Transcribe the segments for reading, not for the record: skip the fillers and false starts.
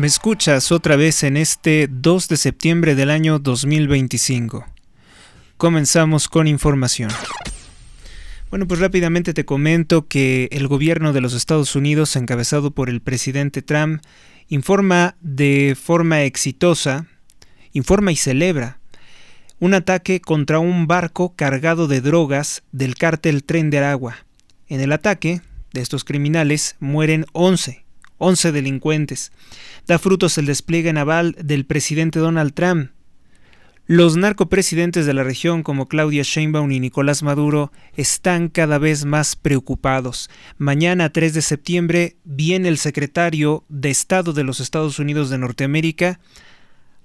Me escuchas otra vez en este 2 de septiembre del año 2025. Comenzamos con información. Bueno, pues rápidamente te comento que el gobierno de los Estados Unidos, encabezado por el presidente Trump, informa de forma exitosa, informa y celebra un ataque contra un barco cargado de drogas del cártel Tren de Aragua. En el ataque de estos criminales mueren 11 delincuentes. Da frutos el despliegue naval del presidente Donald Trump. Los narcopresidentes de la región como Claudia Sheinbaum y Nicolás Maduro están cada vez más preocupados. Mañana, 3 de septiembre, viene el secretario de Estado de los Estados Unidos de Norteamérica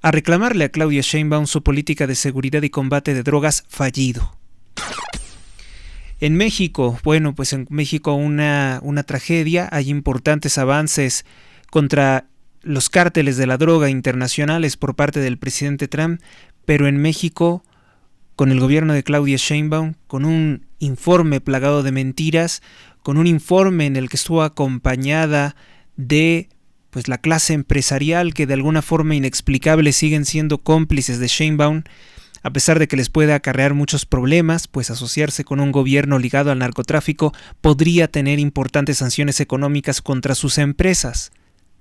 a reclamarle a Claudia Sheinbaum su política de seguridad y combate de drogas fallido. En México, bueno, pues en México una tragedia, hay importantes avances contra los cárteles de la droga internacionales por parte del presidente Trump, pero en México, con el gobierno de Claudia Sheinbaum, con un informe plagado de mentiras, con un informe en el que estuvo acompañada de pues la clase empresarial que de alguna forma inexplicable siguen siendo cómplices de Sheinbaum, a pesar de que les puede acarrear muchos problemas, pues asociarse con un gobierno ligado al narcotráfico podría tener importantes sanciones económicas contra sus empresas.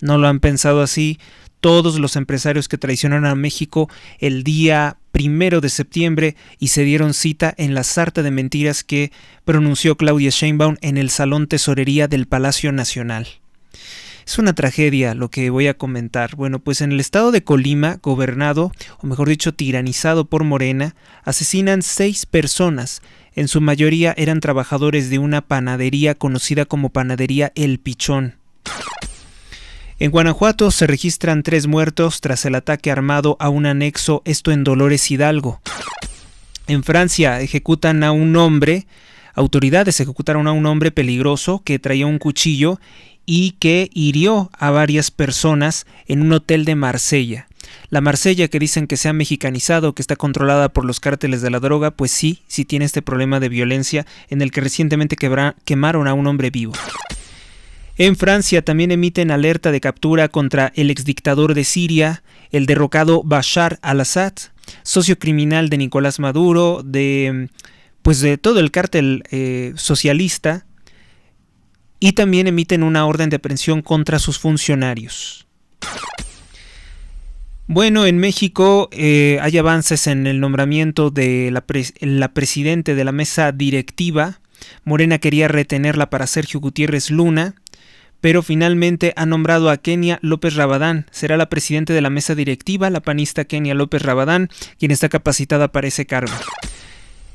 ¿No lo han pensado así todos los empresarios que traicionaron a México el día 1 de septiembre y se dieron cita en la sarta de mentiras que pronunció Claudia Sheinbaum en el Salón Tesorería del Palacio Nacional? Es una tragedia lo que voy a comentar. Bueno, pues en el estado de Colima, gobernado, o mejor dicho, tiranizado por Morena, asesinan 6 personas. En su mayoría eran trabajadores de una panadería conocida como Panadería El Pichón. En Guanajuato se registran 3 muertos tras el ataque armado a un anexo, esto en Dolores Hidalgo. En Francia ejecutan a un hombre, autoridades ejecutaron a un hombre peligroso que traía un cuchillo y que hirió a varias personas en un hotel de Marsella. La Marsella que dicen que se ha mexicanizado, que está controlada por los cárteles de la droga, pues sí tiene este problema de violencia en el que recientemente quemaron a un hombre vivo. En Francia también emiten alerta de captura contra el exdictador de Siria, el derrocado Bashar al-Assad, socio criminal de Nicolás Maduro, de todo el cártel socialista, y también emiten una orden de aprehensión contra sus funcionarios. Bueno, en México hay avances en el nombramiento de la presidente de la mesa directiva. Morena quería retenerla para Sergio Gutiérrez Luna, pero finalmente ha nombrado a Kenia López Rabadán. Será la presidenta de la mesa directiva, la panista Kenia López Rabadán, quien está capacitada para ese cargo.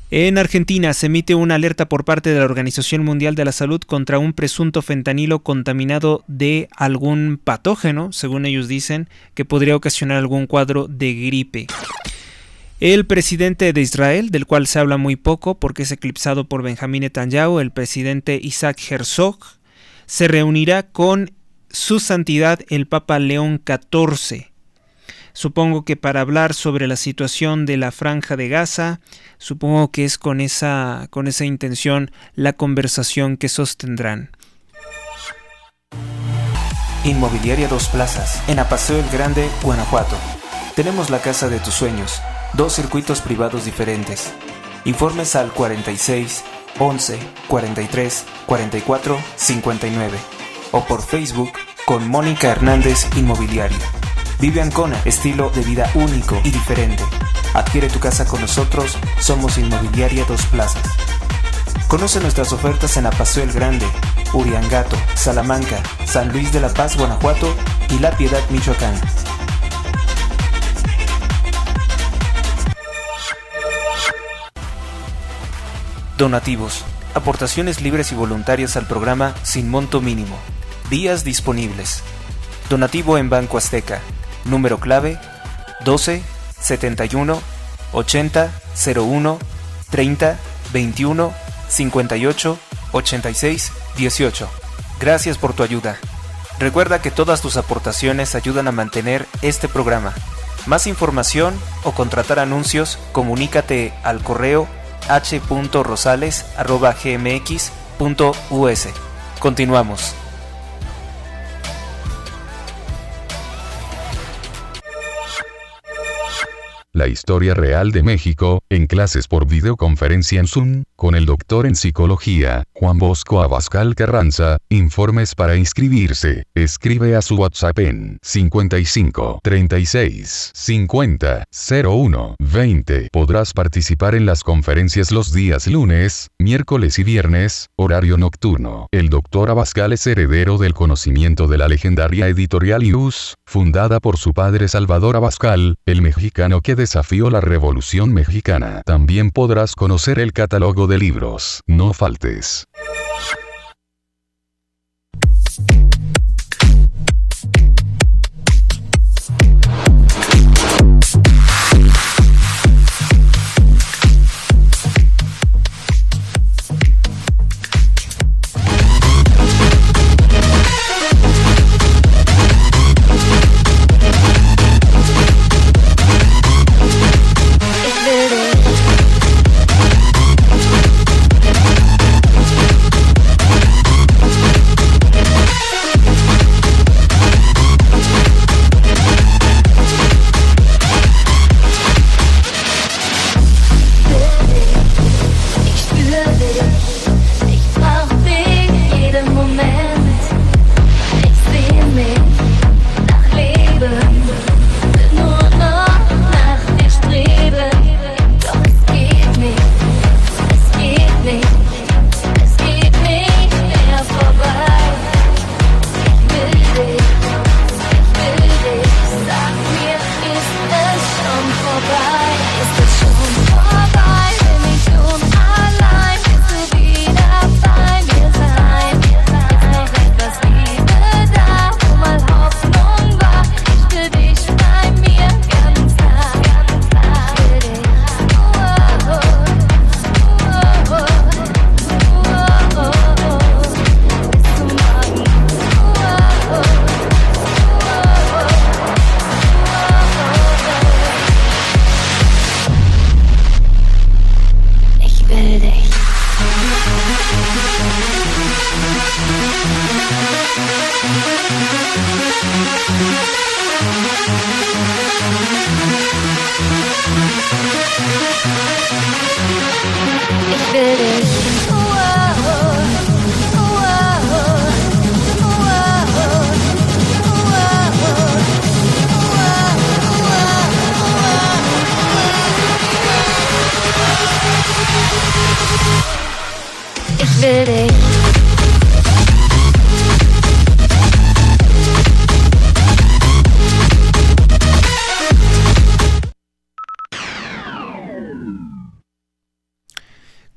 En Argentina se emite una alerta por parte de la Organización Mundial de la Salud contra un presunto fentanilo contaminado de algún patógeno, según ellos dicen, que podría ocasionar algún cuadro de gripe. El presidente de Israel, del cual se habla muy poco porque es eclipsado por Benjamín Netanyahu, el presidente Isaac Herzog, se reunirá con su santidad el Papa León XIV. Supongo que para hablar sobre la situación de la Franja de Gaza, supongo que es con esa intención la conversación que sostendrán. Inmobiliaria Dos Plazas, en Apaseo el Grande, Guanajuato. Tenemos la casa de tus sueños, 2 circuitos privados diferentes. Informes al 46 11 43 44 59 o por Facebook con Mónica Hernández Inmobiliaria. Vive Ancona, estilo de vida único y diferente. Adquiere tu casa con nosotros, somos Inmobiliaria Dos Plazas. Conoce nuestras ofertas en Apaseo el Grande, Uriangato, Salamanca, San Luis de la Paz, Guanajuato y La Piedad, Michoacán. Donativos. Aportaciones libres y voluntarias al programa sin monto mínimo. Días disponibles. Donativo en Banco Azteca. Número clave 12 71 80 01 30 21 58 86 18. Gracias por tu ayuda. Recuerda que todas tus aportaciones ayudan a mantener este programa. Más información o contratar anuncios, comunícate al correo h.rosales@gmx.us. Continuamos. la historia real de México, en clases por videoconferencia en Zoom, con el doctor en psicología, Juan Bosco Abascal Carranza. Informes para inscribirse. Escribe a su WhatsApp en 55 36 50 01 20. Podrás participar en las conferencias los días lunes, miércoles y viernes, horario nocturno. El doctor Abascal es heredero del conocimiento de la legendaria editorial IUS, fundada por su padre Salvador Abascal, el mexicano que desafió la Revolución Mexicana. También podrás conocer el catálogo de libros. No faltes.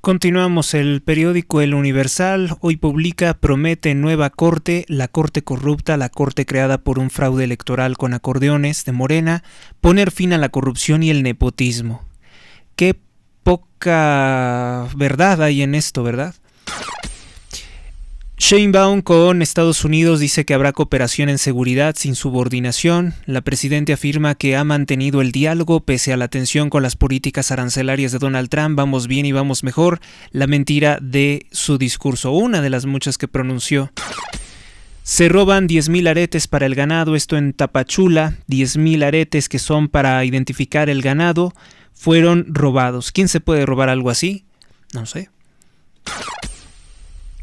Continuamos. El periódico El Universal hoy publica: promete nueva corte, la corte corrupta, la corte creada por un fraude electoral con acordeones de Morena, poner fin a la corrupción y el nepotismo. Qué poca verdad hay en esto, ¿verdad? Sheinbaum con Estados Unidos dice que habrá cooperación en seguridad sin subordinación. La presidenta afirma que ha mantenido el diálogo pese a la tensión con las políticas arancelarias de Donald Trump. Vamos bien y vamos mejor. La mentira de su discurso, una de las muchas que pronunció. Se roban 10,000 aretes para el ganado, esto en Tapachula. 10,000 aretes que son para identificar el ganado fueron robados. ¿Quién se puede robar algo así? No sé.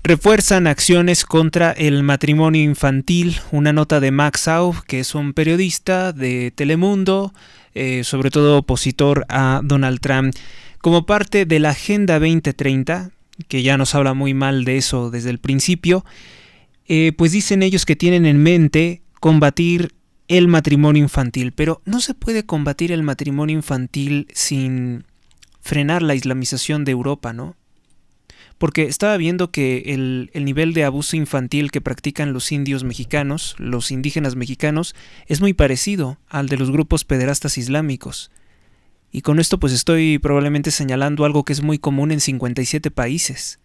Refuerzan acciones contra el matrimonio infantil. Una nota de Max Saub, que es un periodista de Telemundo, sobre todo opositor a Donald Trump. Como parte de la Agenda 2030, que ya nos habla muy mal de eso desde el principio, pues dicen ellos que tienen en mente combatir el matrimonio infantil. Pero no se puede combatir el matrimonio infantil sin frenar la islamización de Europa, ¿no? Porque estaba viendo que el nivel de abuso infantil que practican los indios mexicanos, los indígenas mexicanos, es muy parecido al de los grupos pederastas islámicos. Y con esto pues estoy probablemente señalando algo que es muy común en 57 países.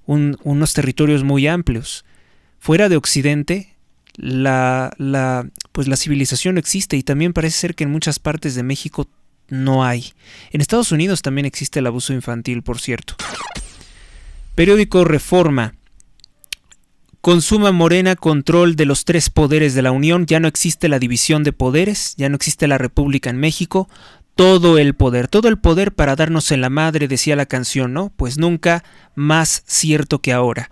Unos territorios muy amplios. Fuera de Occidente, la civilización no existe, y también parece ser que en muchas partes de México no hay. En Estados Unidos también existe el abuso infantil, por cierto. Periódico Reforma. Consuma Morena control de los 3 poderes de la Unión. Ya no existe la división de poderes, ya no existe la República en México. todo el poder para darnos en la madre, decía la canción, ¿no? Pues nunca más cierto que ahora.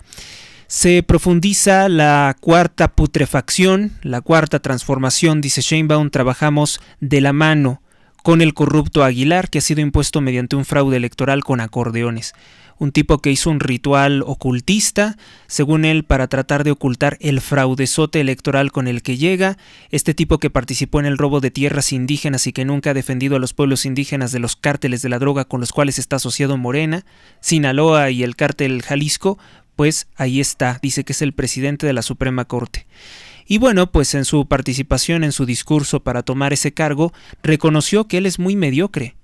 Se profundiza la cuarta putrefacción, la cuarta transformación, dice Sheinbaum, trabajamos de la mano con el corrupto Aguilar, que ha sido impuesto mediante un fraude electoral con acordeones. Un tipo que hizo un ritual ocultista, según él, para tratar de ocultar el fraudezote electoral con el que llega. Este tipo que participó en el robo de tierras indígenas y que nunca ha defendido a los pueblos indígenas de los cárteles de la droga con los cuales está asociado Morena, Sinaloa y el cártel Jalisco, pues ahí está, dice que es el presidente de la Suprema Corte. Y bueno, pues en su participación en su discurso para tomar ese cargo, reconoció que él es muy mediocre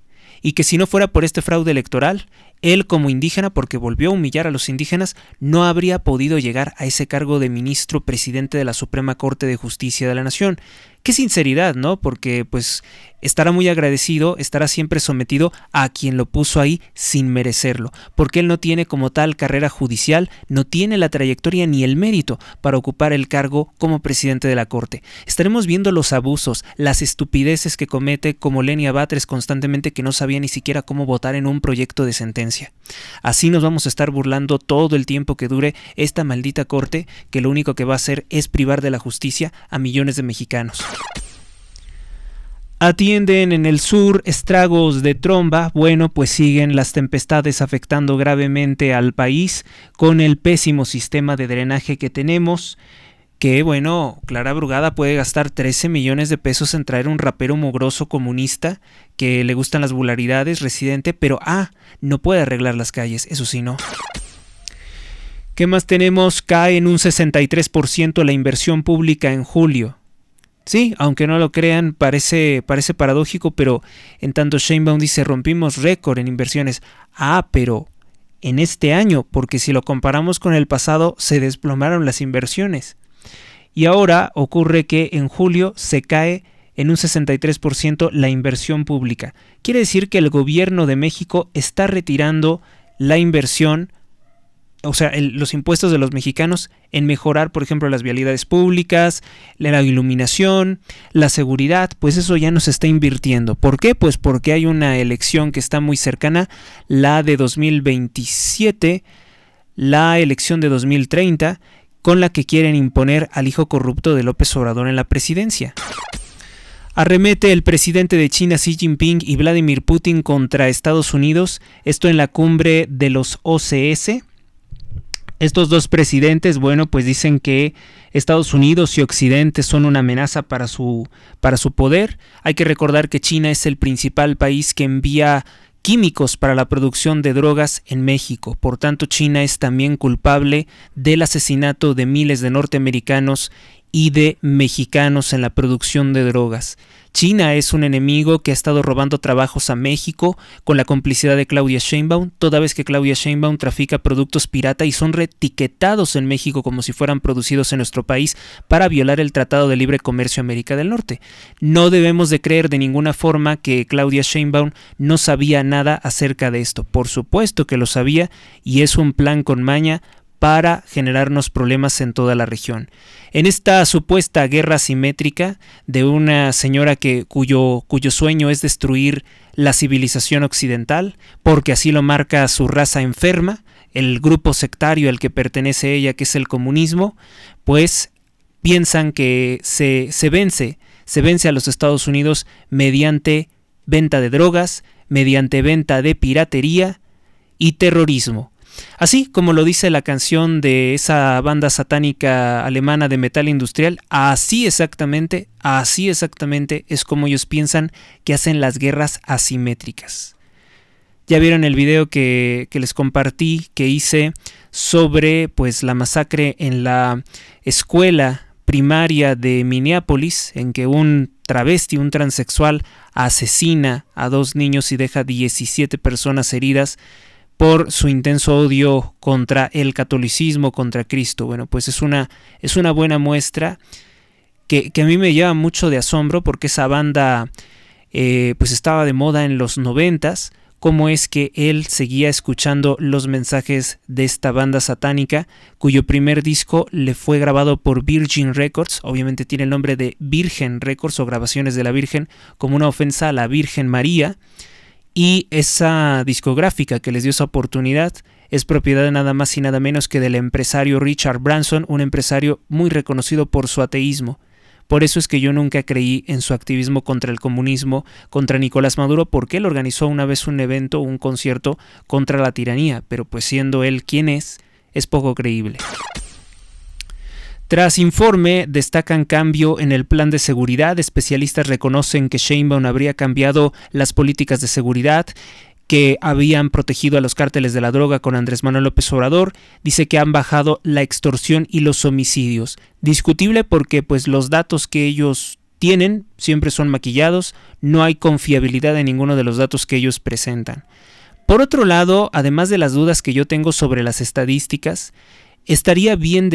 y que si no fuera por este fraude electoral, él como indígena, porque volvió a humillar a los indígenas, no habría podido llegar a ese cargo de ministro presidente de la Suprema Corte de Justicia de la Nación. Qué sinceridad, ¿no? Porque pues estará muy agradecido, estará siempre sometido a quien lo puso ahí sin merecerlo, porque él no tiene como tal carrera judicial, no tiene la trayectoria ni el mérito para ocupar el cargo como presidente de la Corte. Estaremos viendo los abusos, las estupideces que comete como Lenia Batres constantemente, que no sabía ni siquiera cómo votar en un proyecto de sentencia. Así nos vamos a estar burlando todo el tiempo que dure esta maldita Corte, que lo único que va a hacer es privar de la justicia a millones de mexicanos. Atienden en el sur estragos de tromba. Bueno, pues siguen las tempestades afectando gravemente al país con el pésimo sistema de drenaje que tenemos. Que bueno, Clara Brugada puede gastar 13 millones de pesos en traer un rapero mugroso comunista que le gustan las vulgaridades, residente, pero no puede arreglar las calles, eso sí no. ¿Qué más tenemos? Cae en un 63% la inversión pública en julio. Sí, aunque no lo crean, parece paradójico, pero en tanto Sheinbaum dice rompimos récord en inversiones. Pero en este año, porque si lo comparamos con el pasado, se desplomaron las inversiones. Y ahora ocurre que en julio se cae en un 63% la inversión pública. Quiere decir que el gobierno de México está retirando la inversión, o sea, los impuestos de los mexicanos en mejorar, por ejemplo, las vialidades públicas, la iluminación, la seguridad, pues eso ya no se está invirtiendo. ¿Por qué? Pues porque hay una elección que está muy cercana, la de 2027, la elección de 2030, con la que quieren imponer al hijo corrupto de López Obrador en la presidencia. Arremete el presidente de China Xi Jinping y Vladimir Putin contra Estados Unidos, esto en la cumbre de los OCS. Estos dos presidentes, bueno, pues dicen que Estados Unidos y Occidente son una amenaza para su poder. Hay que recordar que China es el principal país que envía químicos para la producción de drogas en México. Por tanto, China es también culpable del asesinato de miles de norteamericanos y de mexicanos en la producción de drogas. China es un enemigo que ha estado robando trabajos a México con la complicidad de Claudia Sheinbaum, toda vez que Claudia Sheinbaum trafica productos pirata y son reetiquetados en México como si fueran producidos en nuestro país para violar el Tratado de Libre Comercio América del Norte. No debemos de creer de ninguna forma que Claudia Sheinbaum no sabía nada acerca de esto. Por supuesto que lo sabía y es un plan con maña para generarnos problemas en toda la región. En esta supuesta guerra asimétrica de una señora cuyo sueño es destruir la civilización occidental, porque así lo marca su raza enferma, el grupo sectario al que pertenece ella, que es el comunismo, pues piensan que se vence a los Estados Unidos mediante venta de drogas, mediante venta de piratería y terrorismo. Así como lo dice la canción de esa banda satánica alemana de metal industrial, así exactamente es como ellos piensan que hacen las guerras asimétricas. Ya vieron el video que les compartí, que hice sobre pues la masacre en la escuela primaria de Minneapolis, en que un travesti, un transexual, asesina a 2 niños y deja 17 personas heridas por su intenso odio contra el catolicismo, contra Cristo. Bueno, pues es una buena muestra que a mí me lleva mucho de asombro, porque esa banda pues estaba de moda en los 90s, cómo es que él seguía escuchando los mensajes de esta banda satánica, cuyo primer disco le fue grabado por Virgin Records. Obviamente tiene el nombre de Virgen Records o Grabaciones de la Virgen, como una ofensa a la Virgen María, y esa discográfica que les dio esa oportunidad es propiedad de nada más y nada menos que del empresario Richard Branson, un empresario muy reconocido por su ateísmo. Por eso es que yo nunca creí en su activismo contra el comunismo, contra Nicolás Maduro, porque él organizó una vez un evento, un concierto contra la tiranía, pero pues siendo él quien es poco creíble. Tras informe, destacan cambio en el plan de seguridad. Especialistas reconocen que Sheinbaum habría cambiado las políticas de seguridad que habían protegido a los cárteles de la droga con Andrés Manuel López Obrador. Dice que han bajado la extorsión y los homicidios. Discutible porque pues los datos que ellos tienen siempre son maquillados, no hay confiabilidad en ninguno de los datos que ellos presentan. Por otro lado, además de las dudas que yo tengo sobre las estadísticas, estaría bien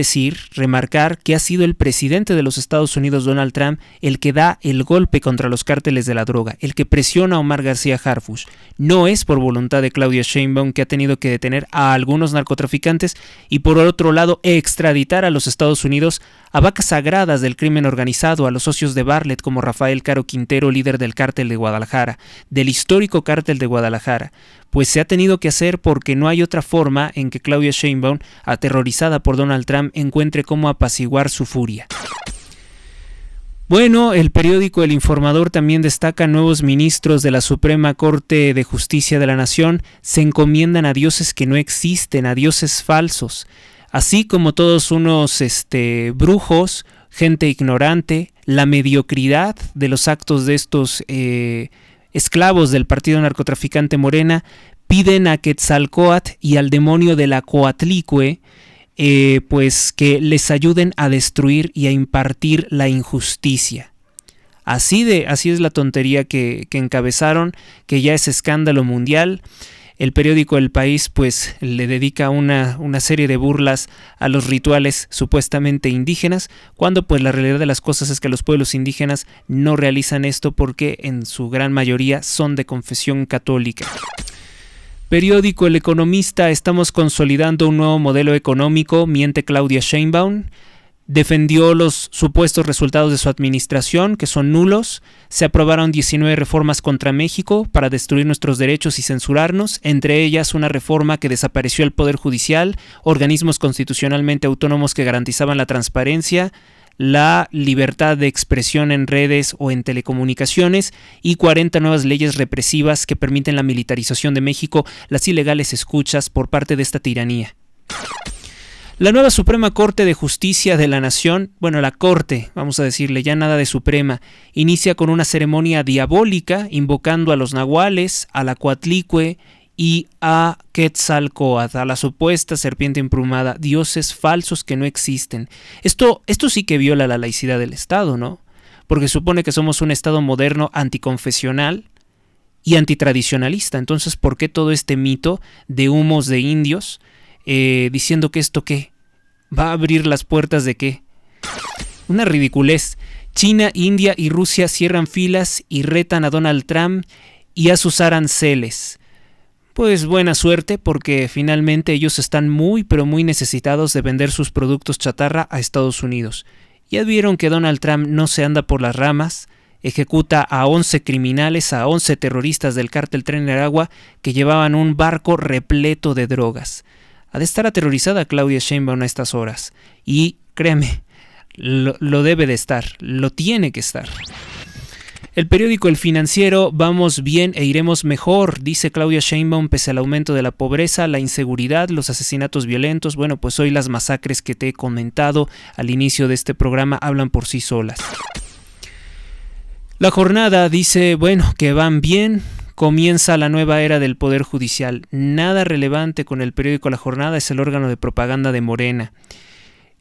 remarcar que ha sido el presidente de los Estados Unidos, Donald Trump, el que da el golpe contra los cárteles de la droga, el que presiona a Omar García Harfuch. No es por voluntad de Claudia Sheinbaum, que ha tenido que detener a algunos narcotraficantes y por otro lado extraditar a los Estados Unidos a vacas sagradas del crimen organizado, a los socios de Bartlett como Rafael Caro Quintero, líder del cártel de Guadalajara, del histórico cártel de Guadalajara. Pues se ha tenido que hacer porque no hay otra forma en que Claudia Sheinbaum, aterrorizada por Donald Trump, encuentre cómo apaciguar su furia. Bueno, el periódico El Informador también destaca: nuevos ministros de la Suprema Corte de Justicia de la Nación se encomiendan a dioses que no existen, a dioses falsos, así como todos unos brujos, gente ignorante, la mediocridad de los actos de estos esclavos del partido narcotraficante Morena. Piden a Quetzalcóatl y al demonio de la Coatlicue pues que les ayuden a destruir y a impartir la injusticia. Así es la tontería que encabezaron, que ya es escándalo mundial. El periódico El País pues le dedica una serie de burlas a los rituales supuestamente indígenas, cuando pues la realidad de las cosas es que los pueblos indígenas no realizan esto porque en su gran mayoría son de confesión católica. Periódico El Economista: estamos consolidando un nuevo modelo económico, miente Claudia Sheinbaum. Defendió los supuestos resultados de su administración, que son nulos. Se aprobaron 19 reformas contra México para destruir nuestros derechos y censurarnos, entre ellas una reforma que desapareció el Poder Judicial, organismos constitucionalmente autónomos que garantizaban la transparencia, la libertad de expresión en redes o en telecomunicaciones, y 40 nuevas leyes represivas que permiten la militarización de México, las ilegales escuchas por parte de esta tiranía. La nueva Suprema Corte de Justicia de la Nación, bueno, la Corte, vamos a decirle, ya nada de Suprema, inicia con una ceremonia diabólica invocando a los nahuales, a la Coatlicue y a Quetzalcóatl, a la supuesta serpiente emplumada, dioses falsos que no existen. Esto sí que viola la laicidad del Estado, ¿no? Porque supone que somos un Estado moderno, anticonfesional y antitradicionalista. Entonces, ¿por qué todo este mito de humos de indios diciendo que esto qué? ¿Va a abrir las puertas de qué? Una ridiculez. China, India y Rusia cierran filas y retan a Donald Trump y a sus aranceles. Pues buena suerte, porque finalmente ellos están muy pero muy necesitados de vender sus productos chatarra a Estados Unidos. Ya vieron que Donald Trump no se anda por las ramas, ejecuta a 11 criminales, a 11 terroristas del cártel Tren de Aragua que llevaban un barco repleto de drogas. Ha de estar aterrorizada Claudia Sheinbaum a estas horas. Y créeme, lo debe de estar, lo tiene que estar. El periódico El Financiero: vamos bien e iremos mejor, dice Claudia Sheinbaum, pese al aumento de la pobreza, la inseguridad, los asesinatos violentos. Bueno, pues hoy las masacres que te he comentado al inicio de este programa hablan por sí solas. La Jornada dice, bueno, que van bien. Comienza la nueva era del Poder Judicial. Nada relevante con el periódico La Jornada, es el órgano de propaganda de Morena.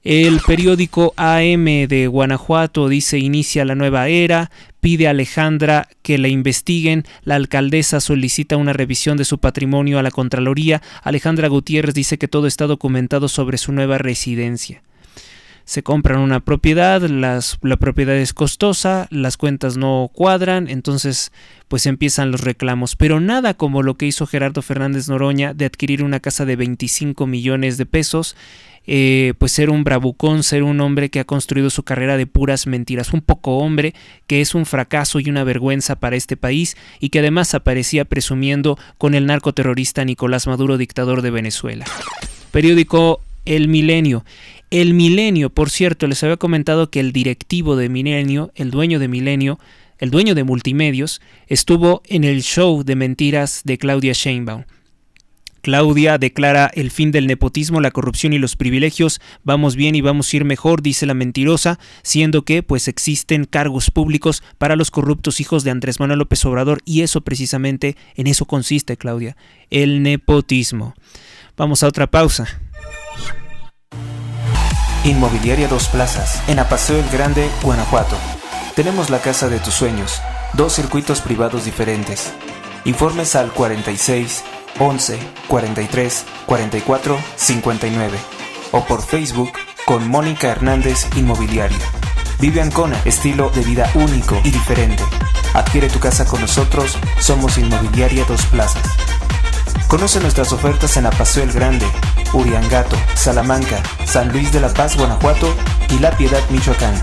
El periódico AM de Guanajuato dice: inicia la nueva era, pide a Alejandra que la investiguen, la alcaldesa solicita una revisión de su patrimonio a la Contraloría, Alejandra Gutiérrez dice que todo está documentado sobre su nueva residencia. se compran una propiedad, la propiedad es costosa, las cuentas no cuadran, entonces pues empiezan los reclamos, pero nada como lo que hizo Gerardo Fernández Noroña de adquirir una casa de 25 millones de pesos, pues ser un bravucón, ser un hombre que ha construido su carrera de puras mentiras, un poco hombre que es un fracaso y una vergüenza para este país y que además aparecía presumiendo con el narcoterrorista Nicolás Maduro, dictador de Venezuela. Periódico El Milenio. El Milenio, por cierto, les había comentado que el directivo de Milenio, el dueño de Milenio, el dueño de Multimedios, estuvo en el show de mentiras de Claudia Sheinbaum. Claudia declara el fin del nepotismo, la corrupción y los privilegios. Vamos bien y vamos a ir mejor, dice la mentirosa, siendo que pues existen cargos públicos para los corruptos hijos de Andrés Manuel López Obrador y eso precisamente, en eso consiste, Claudia, el nepotismo. Vamos a otra pausa. Inmobiliaria Dos Plazas, en Apaseo el Grande, Guanajuato. Tenemos la casa de tus sueños, 2 circuitos privados diferentes. Informes al 46 11 43 44 59 o por Facebook con Mónica Hernández Inmobiliaria. Vive Ancona, estilo de vida único y diferente. Adquiere tu casa con nosotros, somos Inmobiliaria Dos Plazas. Conoce nuestras ofertas en Apaseo el Grande, Uriangato, Salamanca, San Luis de la Paz, Guanajuato y La Piedad, Michoacán.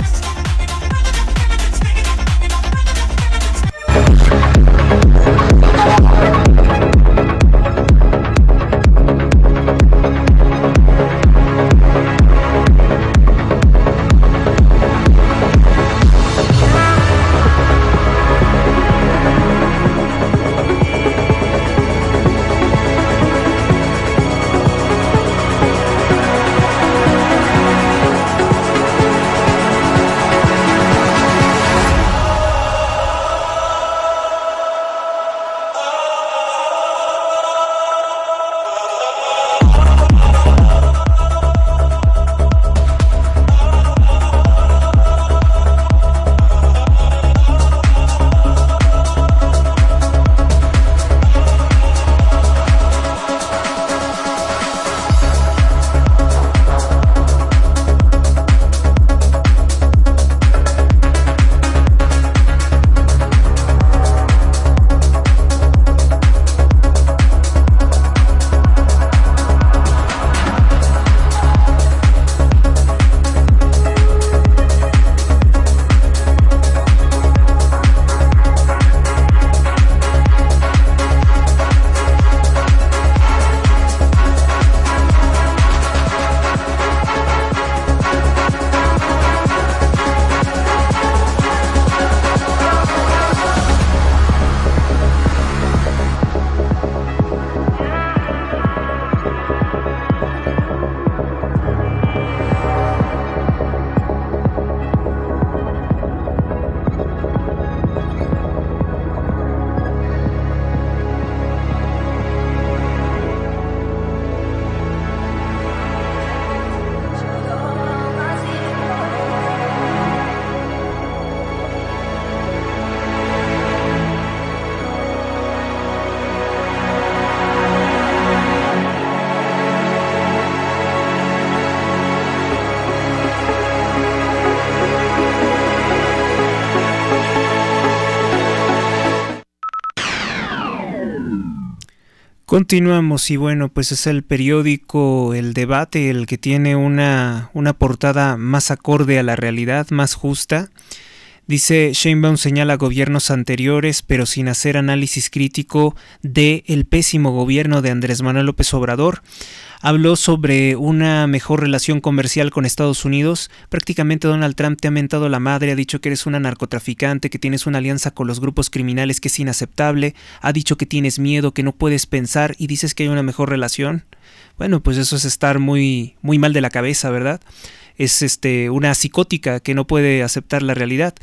Continuamos y bueno, pues es el periódico El Debate el que tiene una portada más acorde a la realidad, más justa. Dice, Sheinbaum señala gobiernos anteriores, pero sin hacer análisis crítico de el pésimo gobierno de Andrés Manuel López Obrador. Habló sobre una mejor relación comercial con Estados Unidos. Prácticamente Donald Trump te ha mentado la madre, ha dicho que eres una narcotraficante, que tienes una alianza con los grupos criminales que es inaceptable, ha dicho que tienes miedo, que no puedes pensar y dices que hay una mejor relación. Bueno, pues eso es estar muy mal de la cabeza, ¿verdad? Es una psicótica que no puede aceptar la realidad.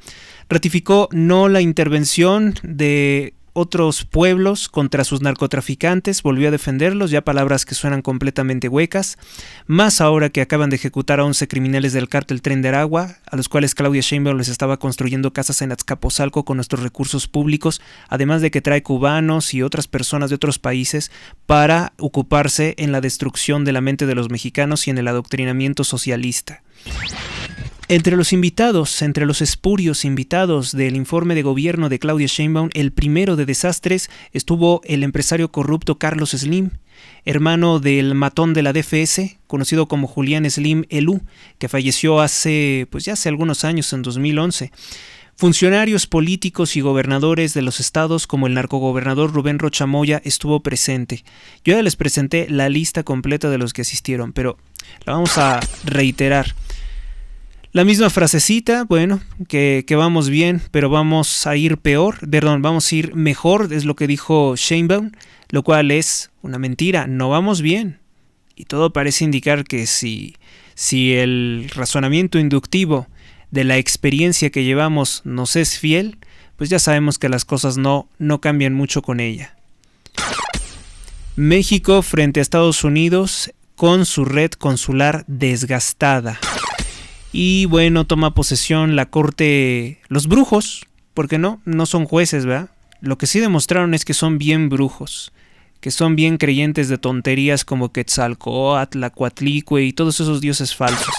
Ratificó no la intervención de otros pueblos contra sus narcotraficantes, volvió a defenderlos, ya palabras que suenan completamente huecas, más ahora que acaban de ejecutar a 11 criminales del cártel Tren de Aragua, a los cuales Claudia Sheinbaum les estaba construyendo casas en Azcapotzalco con nuestros recursos públicos, además de que trae cubanos y otras personas de otros países para ocuparse en la destrucción de la mente de los mexicanos y en el adoctrinamiento socialista. Entre los invitados, entre los espurios invitados del informe de gobierno de Claudia Sheinbaum, el primero de desastres estuvo el empresario corrupto Carlos Slim, hermano del matón de la DFS, conocido como Julián Slim Elú, que falleció hace algunos años, en 2011. Funcionarios políticos y gobernadores de los estados, como el narcogobernador Rubén Rocha Moya, estuvo presente. Yo ya les presenté la lista completa de los que asistieron, pero la vamos a reiterar. La misma frasecita, bueno, que vamos bien, pero vamos a ir vamos a ir mejor, es lo que dijo Sheinbaum, lo cual es una mentira, no vamos bien. Y todo parece indicar que si el razonamiento inductivo de la experiencia que llevamos nos es fiel, pues ya sabemos que las cosas no cambian mucho con ella. México frente a Estados Unidos con su red consular desgastada. Y bueno, toma posesión la corte, los brujos, porque no son jueces, ¿verdad? Lo que sí demostraron es que son bien brujos, que son bien creyentes de tonterías como Quetzalcóatl, Coatlicue y todos esos dioses falsos.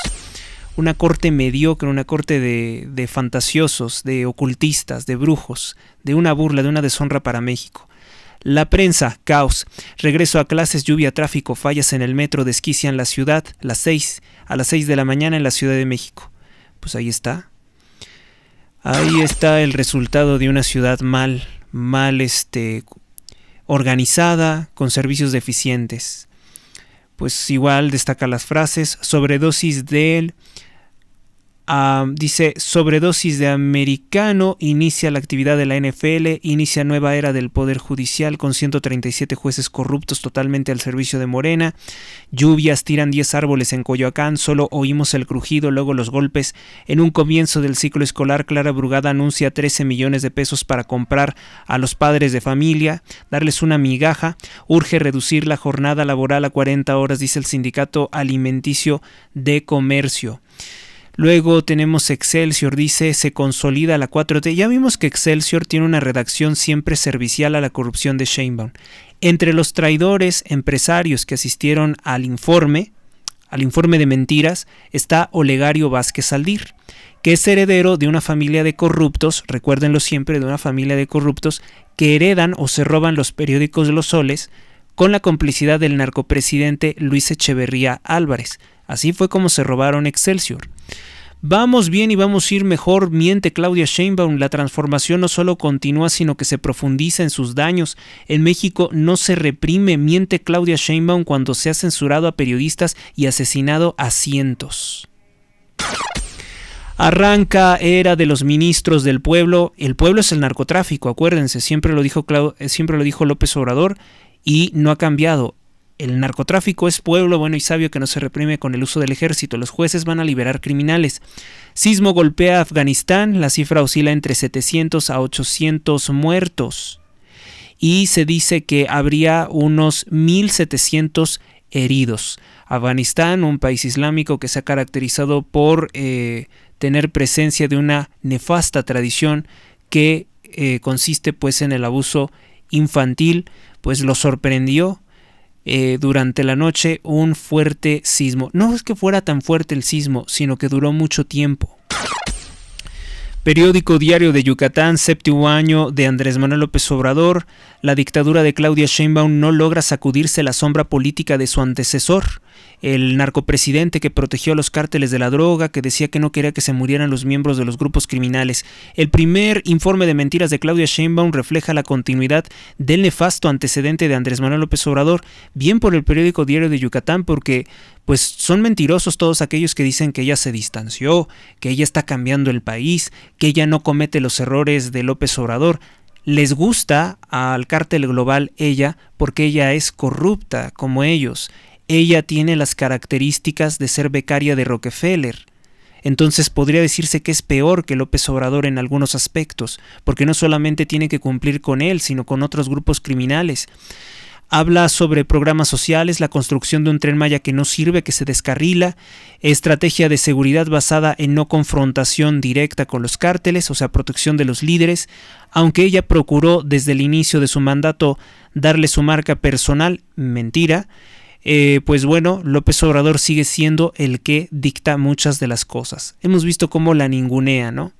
Una corte mediocre, una corte de fantasiosos, de ocultistas, de brujos, de una burla, de una deshonra para México. La prensa, caos, regreso a clases, lluvia, tráfico, fallas en el metro, desquician la ciudad, a las 6 de la mañana en la Ciudad de México. Pues ahí está. Ahí está el resultado de una ciudad mal organizada, con servicios deficientes. Pues igual destaca las frases, sobredosis dice, sobredosis de americano, inicia la actividad de la NFL, inicia nueva era del Poder Judicial con 137 jueces corruptos totalmente al servicio de Morena, lluvias, tiran 10 árboles en Coyoacán, solo oímos el crujido, luego los golpes. En un comienzo del ciclo escolar, Clara Brugada anuncia 13 millones de pesos para comprar a los padres de familia, darles una migaja, urge reducir la jornada laboral a 40 horas, dice el Sindicato Alimenticio de Comercio. Luego tenemos Excelsior, dice, se consolida la 4T. Ya vimos que Excelsior tiene una redacción siempre servicial a la corrupción de Sheinbaum. Entre los traidores empresarios que asistieron al informe de mentiras, está Olegario Vázquez Aldir, que es heredero de una familia de corruptos, recuérdenlo siempre, de una familia de corruptos que heredan o se roban los periódicos de Los Soles con la complicidad del narcopresidente Luis Echeverría Álvarez. Así fue como se robaron Excelsior. Vamos bien y vamos a ir mejor, miente Claudia Sheinbaum. La transformación no solo continúa, sino que se profundiza en sus daños. En México no se reprime, miente Claudia Sheinbaum cuando se ha censurado a periodistas y asesinado a cientos. Arranca era de los ministros del pueblo. El pueblo es el narcotráfico, acuérdense, siempre lo dijo López Obrador y no ha cambiado. El narcotráfico es pueblo bueno y sabio que no se reprime con el uso del ejército. Los jueces van a liberar criminales. Sismo golpea a Afganistán. La cifra oscila entre 700 a 800 muertos. Y se dice que habría unos 1.700 heridos. Afganistán, un país islámico que se ha caracterizado por tener presencia de una nefasta tradición que consiste pues en el abuso infantil, pues lo sorprendió durante la noche un fuerte sismo. No es que fuera tan fuerte el sismo, sino que duró mucho tiempo. Periódico Diario de Yucatán, 7º año de Andrés Manuel López Obrador. La dictadura de Claudia Sheinbaum no logra sacudirse la sombra política de su antecesor, el narcopresidente que protegió a los cárteles de la droga, que decía que no quería que se murieran los miembros de los grupos criminales. El primer informe de mentiras de Claudia Sheinbaum refleja la continuidad del nefasto antecedente de Andrés Manuel López Obrador, bien por el Periódico Diario de Yucatán, porque pues son mentirosos todos aquellos que dicen que ella se distanció, que ella está cambiando el país, que ella no comete los errores de López Obrador. Les gusta al cártel global ella porque ella es corrupta como ellos. Ella tiene las características de ser becaria de Rockefeller. Entonces podría decirse que es peor que López Obrador en algunos aspectos, porque no solamente tiene que cumplir con él, sino con otros grupos criminales. Habla sobre programas sociales, la construcción de un Tren Maya que no sirve, que se descarrila, estrategia de seguridad basada en no confrontación directa con los cárteles, o sea, protección de los líderes, aunque ella procuró desde el inicio de su mandato darle su marca personal, mentira. Pues bueno, López Obrador sigue siendo el que dicta muchas de las cosas. Hemos visto cómo la ningunea, ¿no?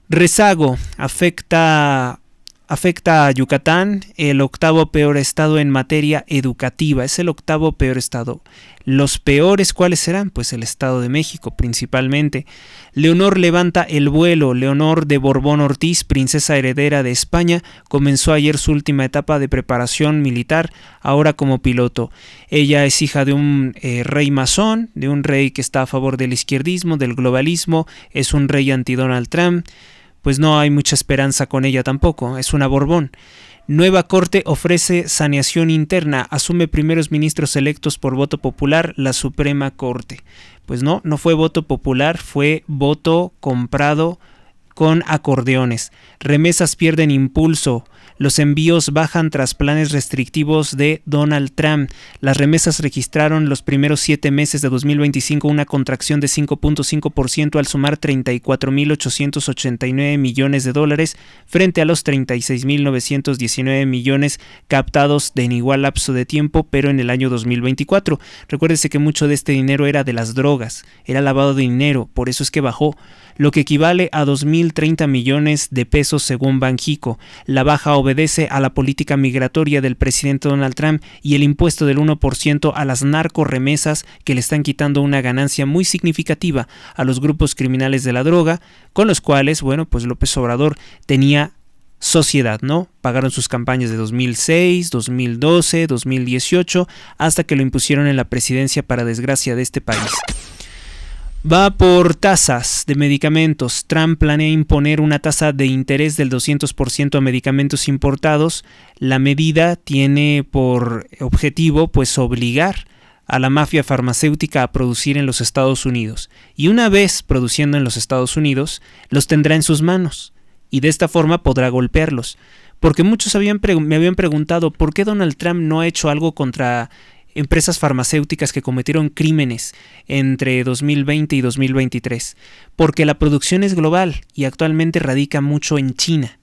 Rezago afecta a Yucatán, el octavo peor estado en materia educativa. Es el octavo peor estado. Los peores, ¿cuáles serán? Pues el Estado de México, principalmente. Leonor levanta el vuelo. Leonor de Borbón Ortiz, princesa heredera de España, comenzó ayer su última etapa de preparación militar, ahora como piloto. Ella es hija de un rey masón, de un rey que está a favor del izquierdismo, del globalismo, es un rey anti-Donald Trump. Pues no hay mucha esperanza con ella tampoco, es una Borbón. Nueva Corte ofrece saneación interna, asume primeros ministros electos por voto popular la Suprema Corte. Pues no fue voto popular, fue voto comprado con acordeones. Remesas pierden impulso. Los envíos bajan tras planes restrictivos de Donald Trump. Las remesas registraron los primeros 7 meses de 2025 una contracción de 5.5% al sumar 34.889 millones de dólares frente a los 36.919 millones captados en igual lapso de tiempo, pero en el año 2024. Recuérdese que mucho de este dinero era de las drogas, era lavado de dinero, por eso es que bajó, lo que equivale a 2.030 millones de pesos según Banjico. La baja obedece a la política migratoria del presidente Donald Trump y el impuesto del 1% a las narcorremesas que le están quitando una ganancia muy significativa a los grupos criminales de la droga, con los cuales, bueno, pues López Obrador tenía sociedad, ¿no? Pagaron sus campañas de 2006, 2012, 2018, hasta que lo impusieron en la presidencia para desgracia de este país. Va por tasas de medicamentos. Trump planea imponer una tasa de interés del 200% a medicamentos importados. La medida tiene por objetivo, pues, obligar a la mafia farmacéutica a producir en los Estados Unidos. Y una vez produciendo en los Estados Unidos, los tendrá en sus manos. Y de esta forma podrá golpearlos. Porque muchos me habían preguntado por qué Donald Trump no ha hecho algo contra empresas farmacéuticas que cometieron crímenes entre 2020 y 2023, porque la producción es global y actualmente radica mucho en China.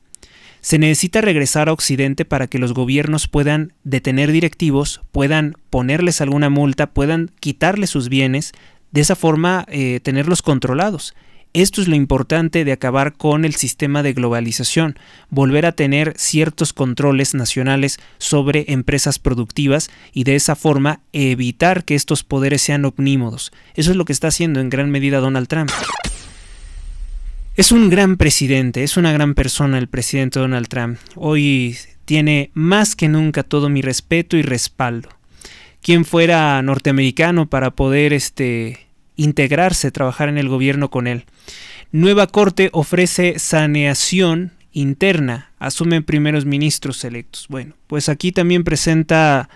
Se necesita regresar a Occidente para que los gobiernos puedan detener directivos, puedan ponerles alguna multa, puedan quitarles sus bienes, de esa forma tenerlos controlados. Esto es lo importante de acabar con el sistema de globalización, volver a tener ciertos controles nacionales sobre empresas productivas y de esa forma evitar que estos poderes sean omnímodos. Eso es lo que está haciendo en gran medida Donald Trump. Es un gran presidente, es una gran persona el presidente Donald Trump. Hoy tiene más que nunca todo mi respeto y respaldo. Quien fuera norteamericano para poder integrarse, trabajar en el gobierno con él. Nueva Corte ofrece saneación interna, asumen primeros ministros electos. Bueno, pues aquí también presenta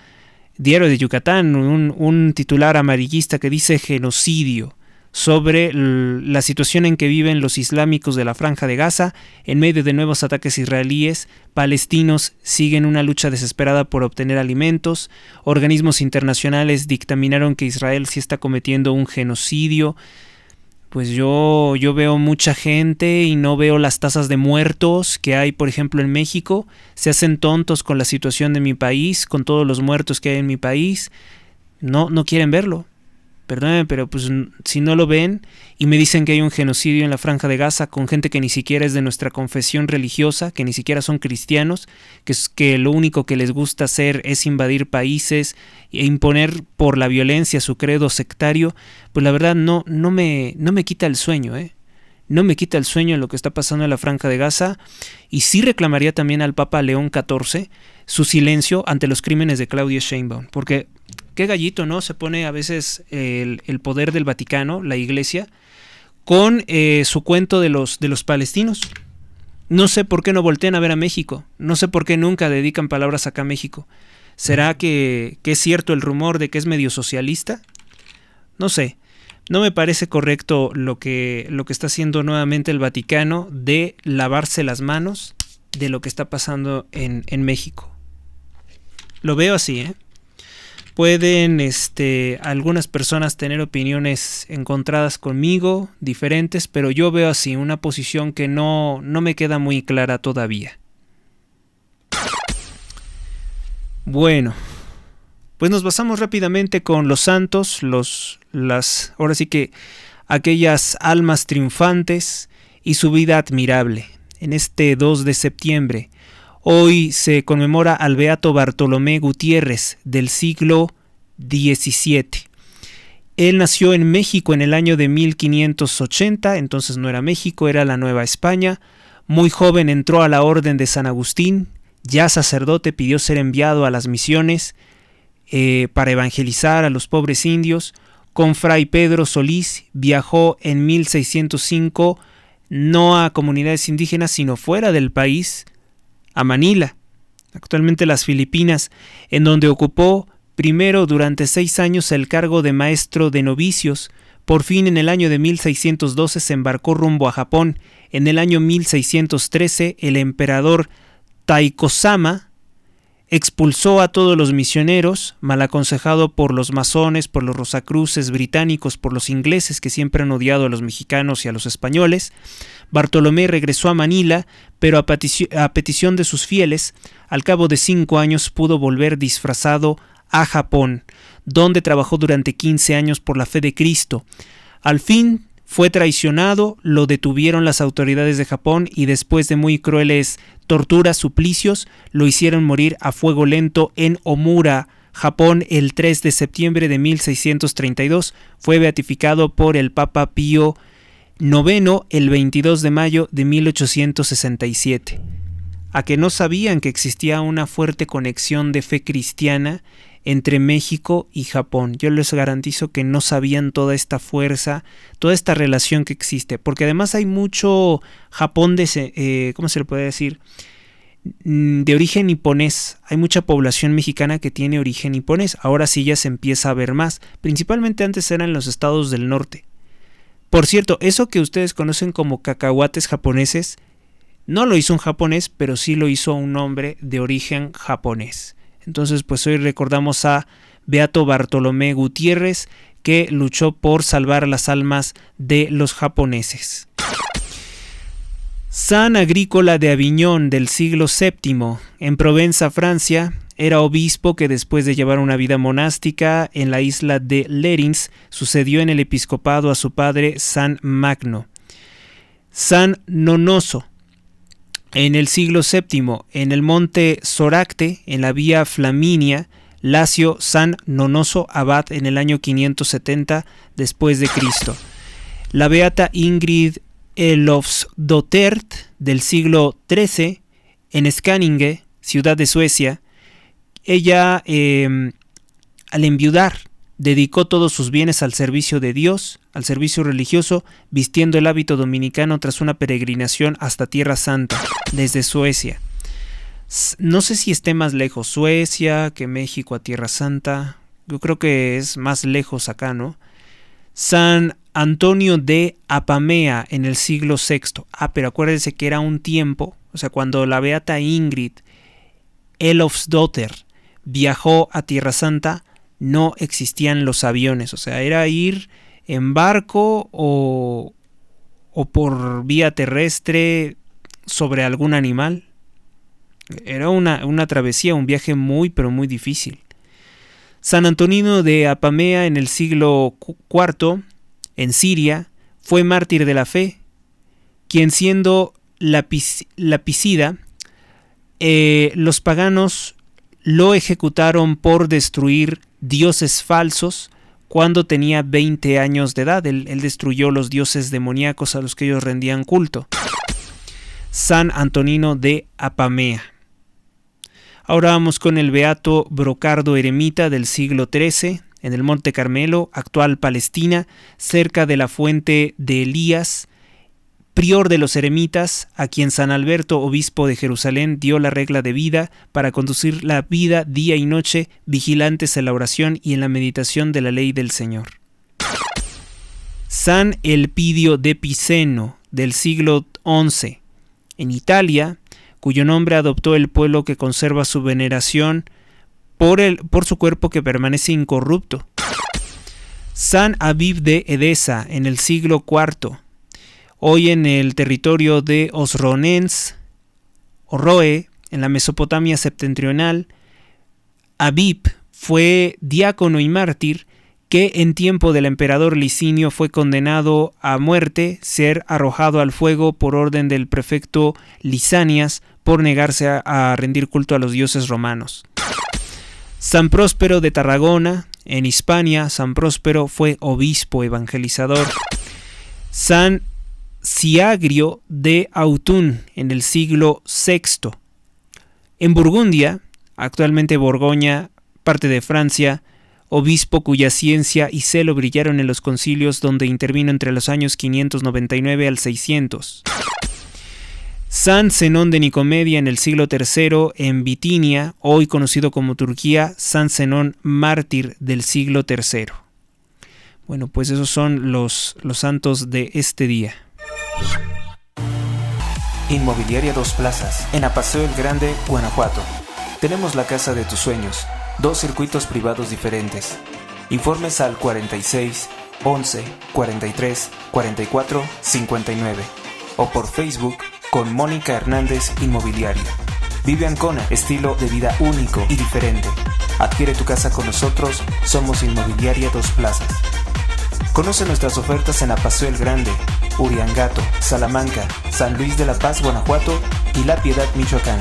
Diario de Yucatán un titular amarillista que dice genocidio sobre la situación en que viven los islámicos de la Franja de Gaza en medio de nuevos ataques israelíes. Palestinos siguen una lucha desesperada por obtener alimentos. Organismos internacionales dictaminaron que Israel sí está cometiendo un genocidio. Pues yo veo mucha gente y no veo las tasas de muertos que hay, por ejemplo, en México. Se hacen tontos con la situación de mi país, con todos los muertos que hay en mi país. No quieren verlo. Perdónenme, pero pues si no lo ven y me dicen que hay un genocidio en la Franja de Gaza con gente que ni siquiera es de nuestra confesión religiosa, que ni siquiera son cristianos, que lo único que les gusta hacer es invadir países e imponer por la violencia su credo sectario, pues la verdad no me quita el sueño, No me quita el sueño en lo que está pasando en la Franja de Gaza, y sí reclamaría también al Papa León XIV su silencio ante los crímenes de Claudia Sheinbaum, porque qué gallito, ¿no? Se pone a veces el poder del Vaticano, la Iglesia, con su cuento de los palestinos. No sé por qué no voltean a ver a México, no sé por qué nunca dedican palabras acá a México. ¿Será que es cierto el rumor de que es medio socialista? No sé. no me parece correcto lo que está haciendo nuevamente el Vaticano de lavarse las manos de lo que está pasando en México. Lo veo así, ¿eh? Pueden algunas personas tener opiniones encontradas conmigo, diferentes, pero yo veo así una posición que no me queda muy clara todavía. Bueno, pues nos basamos rápidamente con los santos, ahora sí que aquellas almas triunfantes y su vida admirable. En este 2 de septiembre, hoy se conmemora al beato Bartolomé Gutiérrez del siglo XVII. Él nació en México en el año de 1580, entonces no era México, era la Nueva España. Muy joven entró a la orden de San Agustín, ya sacerdote pidió ser enviado a las misiones para evangelizar a los pobres indios. Con Fray Pedro Solís viajó en 1605 no a comunidades indígenas sino fuera del país, a Manila, actualmente las Filipinas, en donde ocupó primero durante 6 años el cargo de maestro de novicios. Por fin en el año de 1612 se embarcó rumbo a Japón. En el año 1613 el emperador Taiko-sama expulsó a todos los misioneros, mal aconsejado por los masones, por los rosacruces británicos, por los ingleses que siempre han odiado a los mexicanos y a los españoles. Bartolomé regresó a Manila, pero a petición de sus fieles, al cabo de 5 años pudo volver disfrazado a Japón, donde trabajó durante 15 años por la fe de Cristo. Al fin fue traicionado, lo detuvieron las autoridades de Japón y después de muy crueles torturas, suplicios, lo hicieron morir a fuego lento en Omura, Japón, el 3 de septiembre de 1632. Fue beatificado por el Papa Pío IX el 22 de mayo de 1867. ¿A que no sabían que existía una fuerte conexión de fe cristiana entre México y Japón? Yo les garantizo que no sabían toda esta fuerza, toda esta relación que existe, porque además hay mucho Japón ¿cómo se le puede decir? De origen niponés. Hay mucha población mexicana que tiene origen niponés. Ahora sí ya se empieza a ver más. Principalmente antes eran los estados del norte. Por cierto, eso que ustedes conocen como cacahuates japoneses, no lo hizo un japonés, pero sí lo hizo un hombre de origen japonés. Entonces, pues hoy recordamos a Beato Bartolomé Gutiérrez, que luchó por salvar las almas de los japoneses. San Agrícola de Aviñón del siglo VII, en Provenza, Francia, era obispo que después de llevar una vida monástica en la isla de Lerins, sucedió en el episcopado a su padre San Magno. San Nonoso, en el siglo VII, en el monte Soracte, en la vía Flaminia, Lacio, San Nonoso abad en el año 570 después de Cristo. La beata Ingrid Elofsdotter del siglo XIII, en Skaninge, ciudad de Suecia, ella al enviudar dedicó todos sus bienes al servicio de Dios, al servicio religioso, vistiendo el hábito dominicano tras una peregrinación hasta Tierra Santa, desde Suecia. No sé si esté más lejos Suecia que México a Tierra Santa. Yo creo que es más lejos acá, ¿no? San Antonio de Apamea en el siglo VI. Pero acuérdense que era un tiempo, o sea, cuando la beata Ingrid Elofsdotter viajó a Tierra Santa, no existían los aviones, o sea, era ir en barco o por vía terrestre sobre algún animal. Era una travesía, un viaje muy pero muy difícil. San Antonino de Apamea en el siglo IV, en Siria, fue mártir de la fe, quien siendo lapicida, los paganos lo ejecutaron por destruir dioses falsos cuando tenía 20 años de edad. Él destruyó los dioses demoníacos a los que ellos rendían culto. San Antonino de Apamea. Ahora vamos con el beato Brocardo Eremita del siglo XIII, en el Monte Carmelo, actual Palestina, cerca de la fuente de Elías, prior de los eremitas, a quien San Alberto, obispo de Jerusalén, dio la regla de vida para conducir la vida día y noche, vigilantes en la oración y en la meditación de la ley del Señor. San Elpidio de Piceno, del siglo XI, en Italia, cuyo nombre adoptó el pueblo que conserva su veneración por su cuerpo que permanece incorrupto. San Aviv de Edesa, en el siglo IV, hoy en el territorio de Osronens, Orroe, en la Mesopotamia septentrional. Aviv fue diácono y mártir que en tiempo del emperador Licinio fue condenado a muerte, ser arrojado al fuego por orden del prefecto Lisanias por negarse a rendir culto a los dioses romanos. San Próspero de Tarragona, en Hispania. San Próspero fue obispo evangelizador. San Siagrio de Autun, en el siglo VI. En Burgundia, actualmente Borgoña, parte de Francia, obispo cuya ciencia y celo brillaron en los concilios donde intervino entre los años 599 al 600. San Zenón de Nicomedia, en el siglo III, en Bitinia, hoy conocido como Turquía. San Zenón mártir del siglo III. Bueno, pues esos son los santos de este día. Inmobiliaria Dos Plazas, en Apaseo el Grande, Guanajuato. Tenemos la casa de tus sueños, 2 circuitos privados diferentes. Informes al 46 11 43 44 59 o por Facebook con Mónica Hernández Inmobiliaria. Vive Ancona, estilo de vida único y diferente. Adquiere tu casa con nosotros, somos Inmobiliaria Dos Plazas. Conoce nuestras ofertas en Apaseo el Grande, Uriangato, Salamanca, San Luis de la Paz, Guanajuato y La Piedad, Michoacán.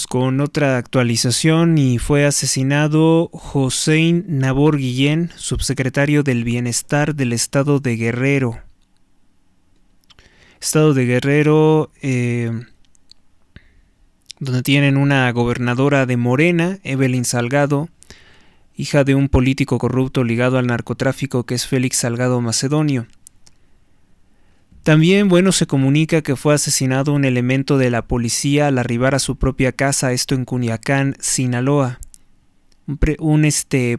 Con otra actualización, y fue asesinado Hossein Nabor Guillén, subsecretario del Bienestar del Estado de Guerrero. Estado de Guerrero, donde tienen una gobernadora de Morena, Evelyn Salgado, hija de un político corrupto ligado al narcotráfico que es Félix Salgado Macedonio. También, se comunica que fue asesinado un elemento de la policía al arribar a su propia casa, esto en Culiacán, Sinaloa, un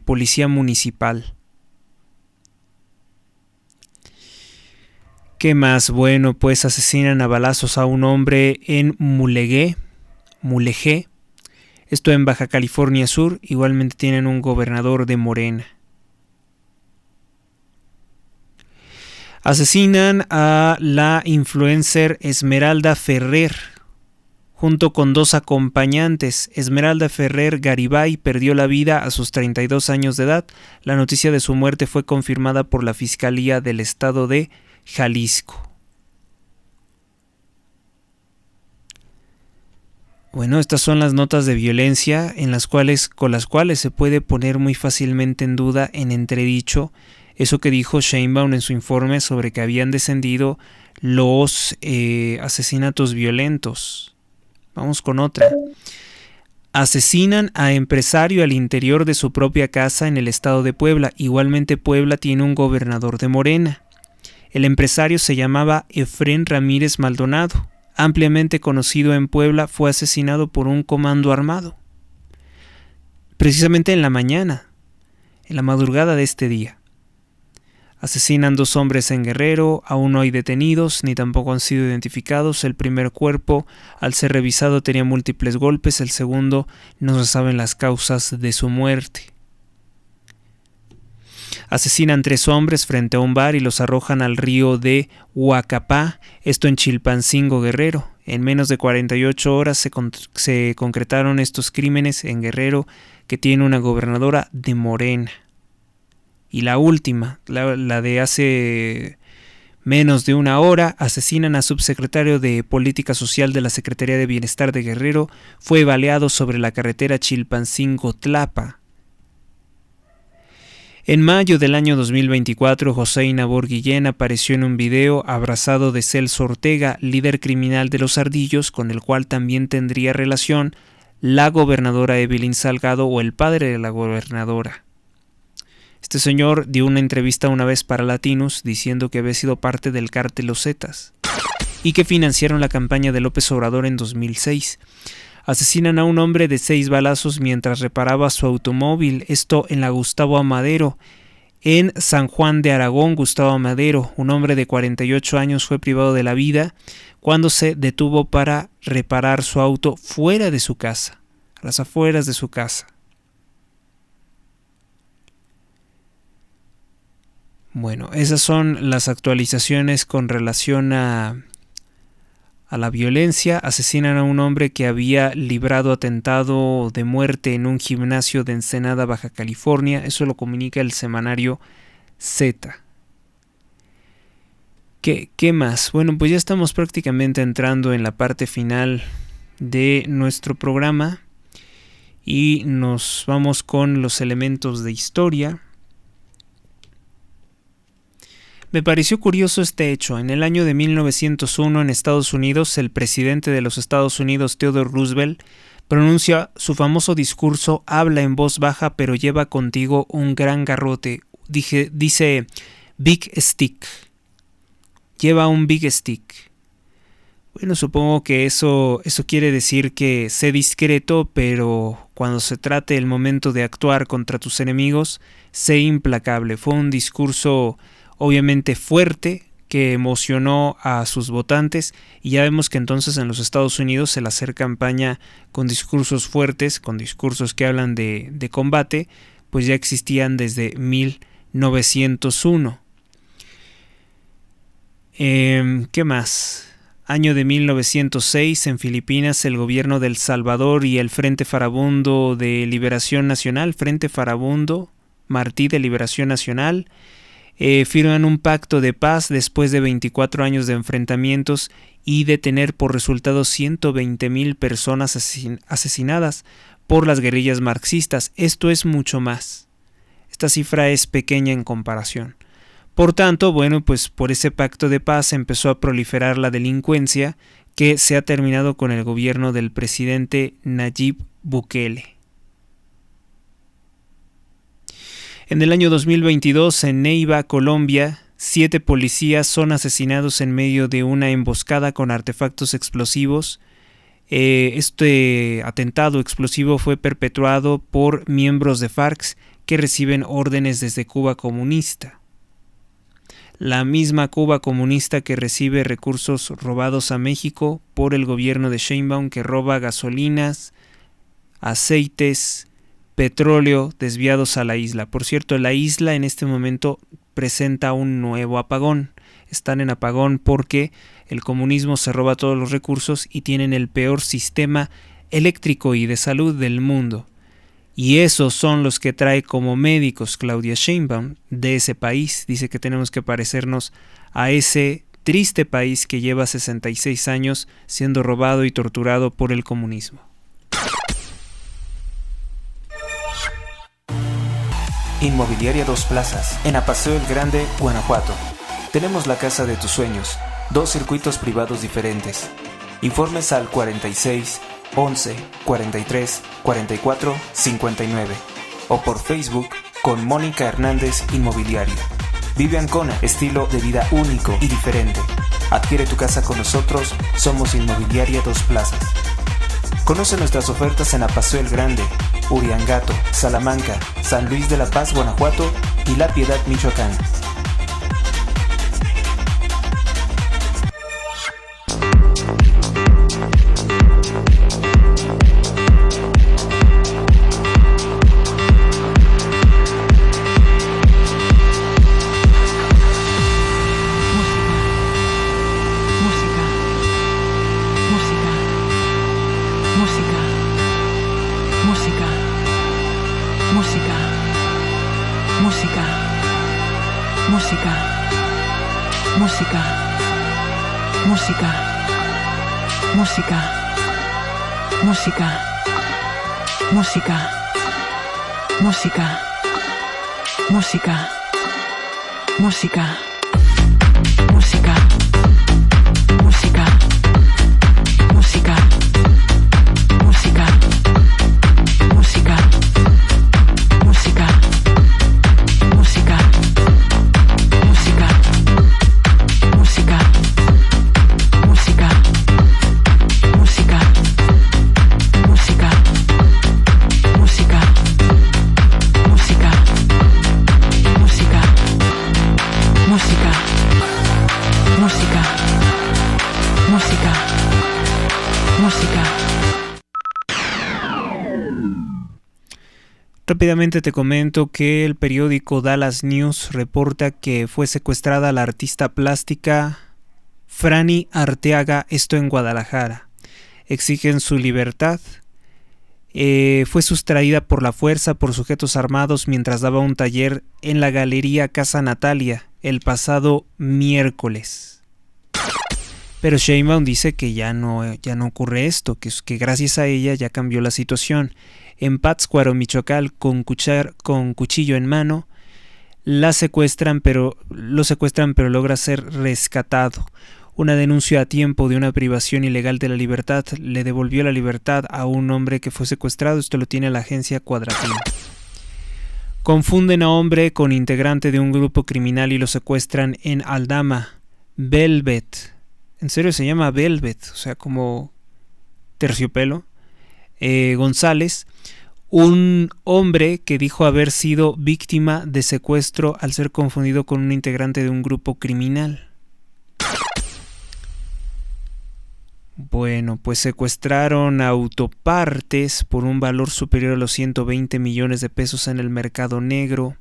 policía municipal. ¿Qué más? Bueno, pues asesinan a balazos a un hombre en Mulegé, esto en Baja California Sur. Igualmente tienen un gobernador de Morena. Asesinan a la influencer Esmeralda Ferrer junto con 2 acompañantes. Esmeralda Ferrer Garibay perdió la vida a sus 32 años de edad. La noticia de su muerte fue confirmada por la Fiscalía del Estado de Jalisco. Bueno, estas son las notas de violencia con las cuales se puede poner muy fácilmente en duda, en entredicho, eso que dijo Sheinbaum en su informe sobre que habían descendido los asesinatos violentos. Vamos con otra. Asesinan a empresario al interior de su propia casa en el estado de Puebla. Igualmente Puebla tiene un gobernador de Morena. El empresario se llamaba Efrén Ramírez Maldonado. Ampliamente conocido en Puebla, fue asesinado por un comando armado. Precisamente en la madrugada de este día. Asesinan 2 hombres en Guerrero, aún no hay detenidos, ni tampoco han sido identificados. El primer cuerpo, al ser revisado, tenía múltiples golpes, el segundo no se saben las causas de su muerte. Asesinan 3 hombres frente a un bar y los arrojan al río de Huacapá, esto en Chilpancingo, Guerrero. En menos de 48 horas se concretaron estos crímenes en Guerrero, que tiene una gobernadora de Morena. Y la última, la de hace menos de una hora, asesinan a subsecretario de Política Social de la Secretaría de Bienestar de Guerrero, fue baleado sobre la carretera Chilpancingo-Tlapa. En mayo del año 2024, José Nabor Guillén apareció en un video abrazado de Celso Ortega, líder criminal de los Ardillos, con el cual también tendría relación la gobernadora Evelyn Salgado o el padre de la gobernadora. Este señor dio una entrevista una vez para Latinos diciendo que había sido parte del cártel Los Zetas y que financiaron la campaña de López Obrador en 2006. Asesinan a un hombre de 6 balazos mientras reparaba su automóvil, esto en la Gustavo Amadero. En San Juan de Aragón, Gustavo Amadero, un hombre de 48 años fue privado de la vida cuando se detuvo para reparar su auto fuera de su casa, a las afueras de su casa. Bueno, esas son las actualizaciones con relación a la violencia. Asesinan a un hombre que había librado atentado de muerte en un gimnasio de Ensenada, Baja California. Eso lo comunica el semanario Z. ¿Qué más? Bueno, pues ya estamos prácticamente entrando en la parte final de nuestro programa y nos vamos con los elementos de historia. Me pareció curioso este hecho. En el año de 1901 en Estados Unidos, el presidente de los Estados Unidos, Theodore Roosevelt, pronuncia su famoso discurso "Habla en voz baja, pero lleva contigo un gran garrote". Dice Big Stick. Lleva un Big Stick. Bueno, supongo que eso quiere decir que sé discreto, pero cuando se trate el momento de actuar contra tus enemigos, sé implacable. Fue un discurso obviamente fuerte, que emocionó a sus votantes, y ya vemos que entonces en los Estados Unidos el hacer campaña con discursos fuertes, con discursos que hablan de combate, pues ya existían desde 1901. ¿Qué más? Año de 1906, en Filipinas, el gobierno de El Salvador y el Frente Farabundo de Liberación Nacional, Frente Farabundo Martí de Liberación Nacional, firman un pacto de paz después de 24 años de enfrentamientos y de tener por resultado 120,000 personas asesinadas por las guerrillas marxistas. Esto es mucho más. Esta cifra es pequeña en comparación. Por tanto, bueno, pues por ese pacto de paz empezó a proliferar la delincuencia, que se ha terminado con el gobierno del presidente Nayib Bukele. En el año 2022, en Neiva, Colombia, 7 policías son asesinados en medio de una emboscada con artefactos explosivos. Este atentado explosivo fue perpetrado por miembros de FARC que reciben órdenes desde Cuba comunista. la misma Cuba comunista que recibe recursos robados a México por el gobierno de Sheinbaum, que roba gasolinas, aceites, petróleo desviados a la isla. Por cierto, la isla en este momento presenta un nuevo apagón. Están en apagón porque el comunismo se roba todos los recursos y tienen el peor sistema eléctrico y de salud del mundo. Y esos son los que trae como médicos Claudia Sheinbaum de ese país. Dice que tenemos que parecernos a ese triste país que lleva 66 años siendo robado y torturado por el comunismo. Inmobiliaria Dos Plazas, en Apaseo el Grande, Guanajuato. Tenemos la casa de tus sueños, 2 circuitos privados diferentes. Informes al 46 11 43 44 59 o por Facebook con Mónica Hernández Inmobiliaria. Vive Ancona, estilo de vida único y diferente. Adquiere tu casa con nosotros, somos Inmobiliaria Dos Plazas. Conoce nuestras ofertas en Apaseo el Grande, Uriangato, Salamanca, San Luis de la Paz, Guanajuato y La Piedad, Michoacán. Rápidamente te comento que el periódico Dallas News reporta que fue secuestrada la artista plástica Franny Arteaga, esto en Guadalajara. Exigen su libertad. Fue sustraída por la fuerza por sujetos armados mientras daba un taller en la Galería Casa Natalia el pasado miércoles. Pero Sheinbaum dice que ya no ocurre esto, que gracias a ella ya cambió la situación. En Pátzcuaro, Michoacán, con cuchillo en mano, lo secuestran, pero logra ser rescatado. Una denuncia a tiempo de una privación ilegal de la libertad le devolvió la libertad a un hombre que fue secuestrado. Esto lo tiene la agencia Cuadratín. Confunden a hombre con integrante de un grupo criminal y lo secuestran en Aldama. Velvet. En serio se llama Velvet, o sea, como terciopelo. González, un hombre que dijo haber sido víctima de secuestro al ser confundido con un integrante de un grupo criminal. Bueno, pues secuestraron autopartes por un valor superior a los 120 millones de pesos en el mercado negro.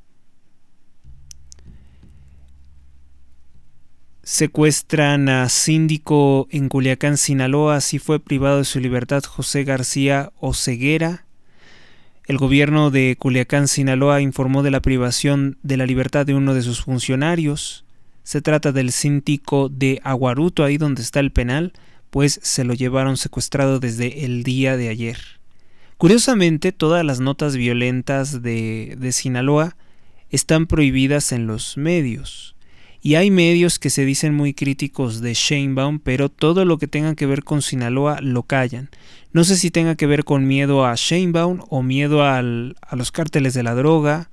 Secuestran a síndico en Culiacán, Sinaloa, así fue privado de su libertad José García Oceguera. El gobierno de Culiacán, Sinaloa informó de la privación de la libertad de uno de sus funcionarios. Se trata del síndico de Aguaruto, ahí donde está el penal, pues se lo llevaron secuestrado desde el día de ayer. Curiosamente, todas las notas violentas de Sinaloa están prohibidas en los medios. Y hay medios que se dicen muy críticos de Sheinbaum, pero todo lo que tenga que ver con Sinaloa lo callan. No sé si tenga que ver con miedo a Sheinbaum o miedo a los cárteles de la droga.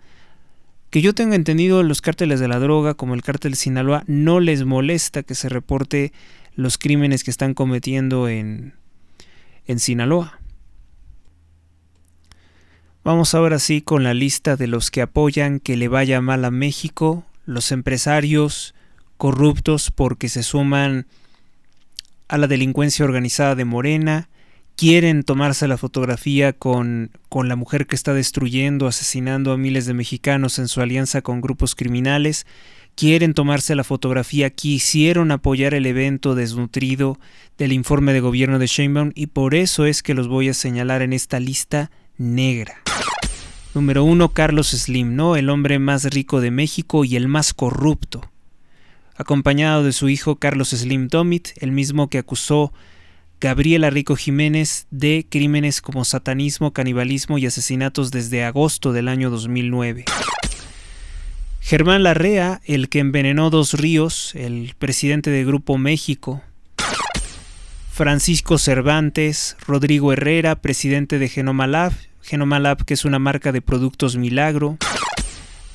Que yo tenga entendido, los cárteles de la droga, como el cártel de Sinaloa, no les molesta que se reporte los crímenes que están cometiendo en Sinaloa. Vamos ahora sí con la lista de los que apoyan que le vaya mal a México. Los empresarios corruptos porque se suman a la delincuencia organizada de Morena, quieren tomarse la fotografía con la mujer que está destruyendo, asesinando a miles de mexicanos en su alianza con grupos criminales, quieren tomarse la fotografía, quisieron apoyar el evento desnutrido del informe de gobierno de Sheinbaum y por eso es que los voy a señalar en esta lista negra. Número 1, Carlos Slim, ¿no? El hombre más rico de México y el más corrupto, acompañado de su hijo Carlos Slim Domit, el mismo que acusó Gabriela Rico Jiménez de crímenes como satanismo, canibalismo y asesinatos desde agosto del año 2009. Germán Larrea, el que envenenó 2 ríos, el presidente de Grupo México. Francisco Cervantes, Rodrigo Herrera, presidente de Genoma Lab, que es una marca de productos Milagro.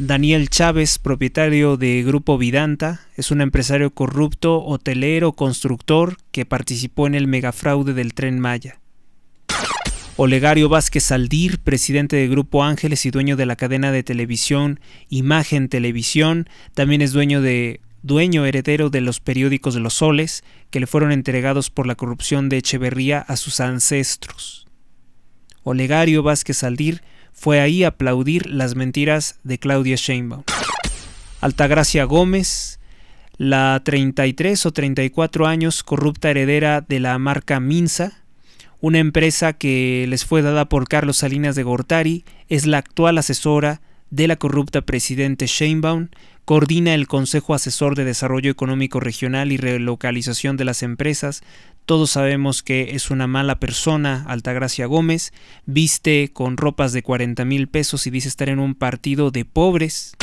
Daniel Chávez, propietario de Grupo Vidanta, es un empresario corrupto, hotelero, constructor que participó en el megafraude del Tren Maya. Olegario Vázquez Aldir, presidente de Grupo Ángeles y dueño de la cadena de televisión Imagen Televisión, también es dueño heredero de los periódicos Los Soles, que le fueron entregados por la corrupción de Echeverría a sus ancestros. Olegario Vázquez Aldir fue ahí a aplaudir las mentiras de Claudia Sheinbaum. Altagracia Gómez, la 33 o 34 años corrupta heredera de la marca Minsa, una empresa que les fue dada por Carlos Salinas de Gortari, es la actual asesora de la corrupta presidente Sheinbaum, coordina el Consejo Asesor de Desarrollo Económico Regional y Relocalización de las Empresas. Todos sabemos que es una mala persona, Altagracia Gómez, viste con ropas de 40,000 pesos y dice estar en un partido de pobres.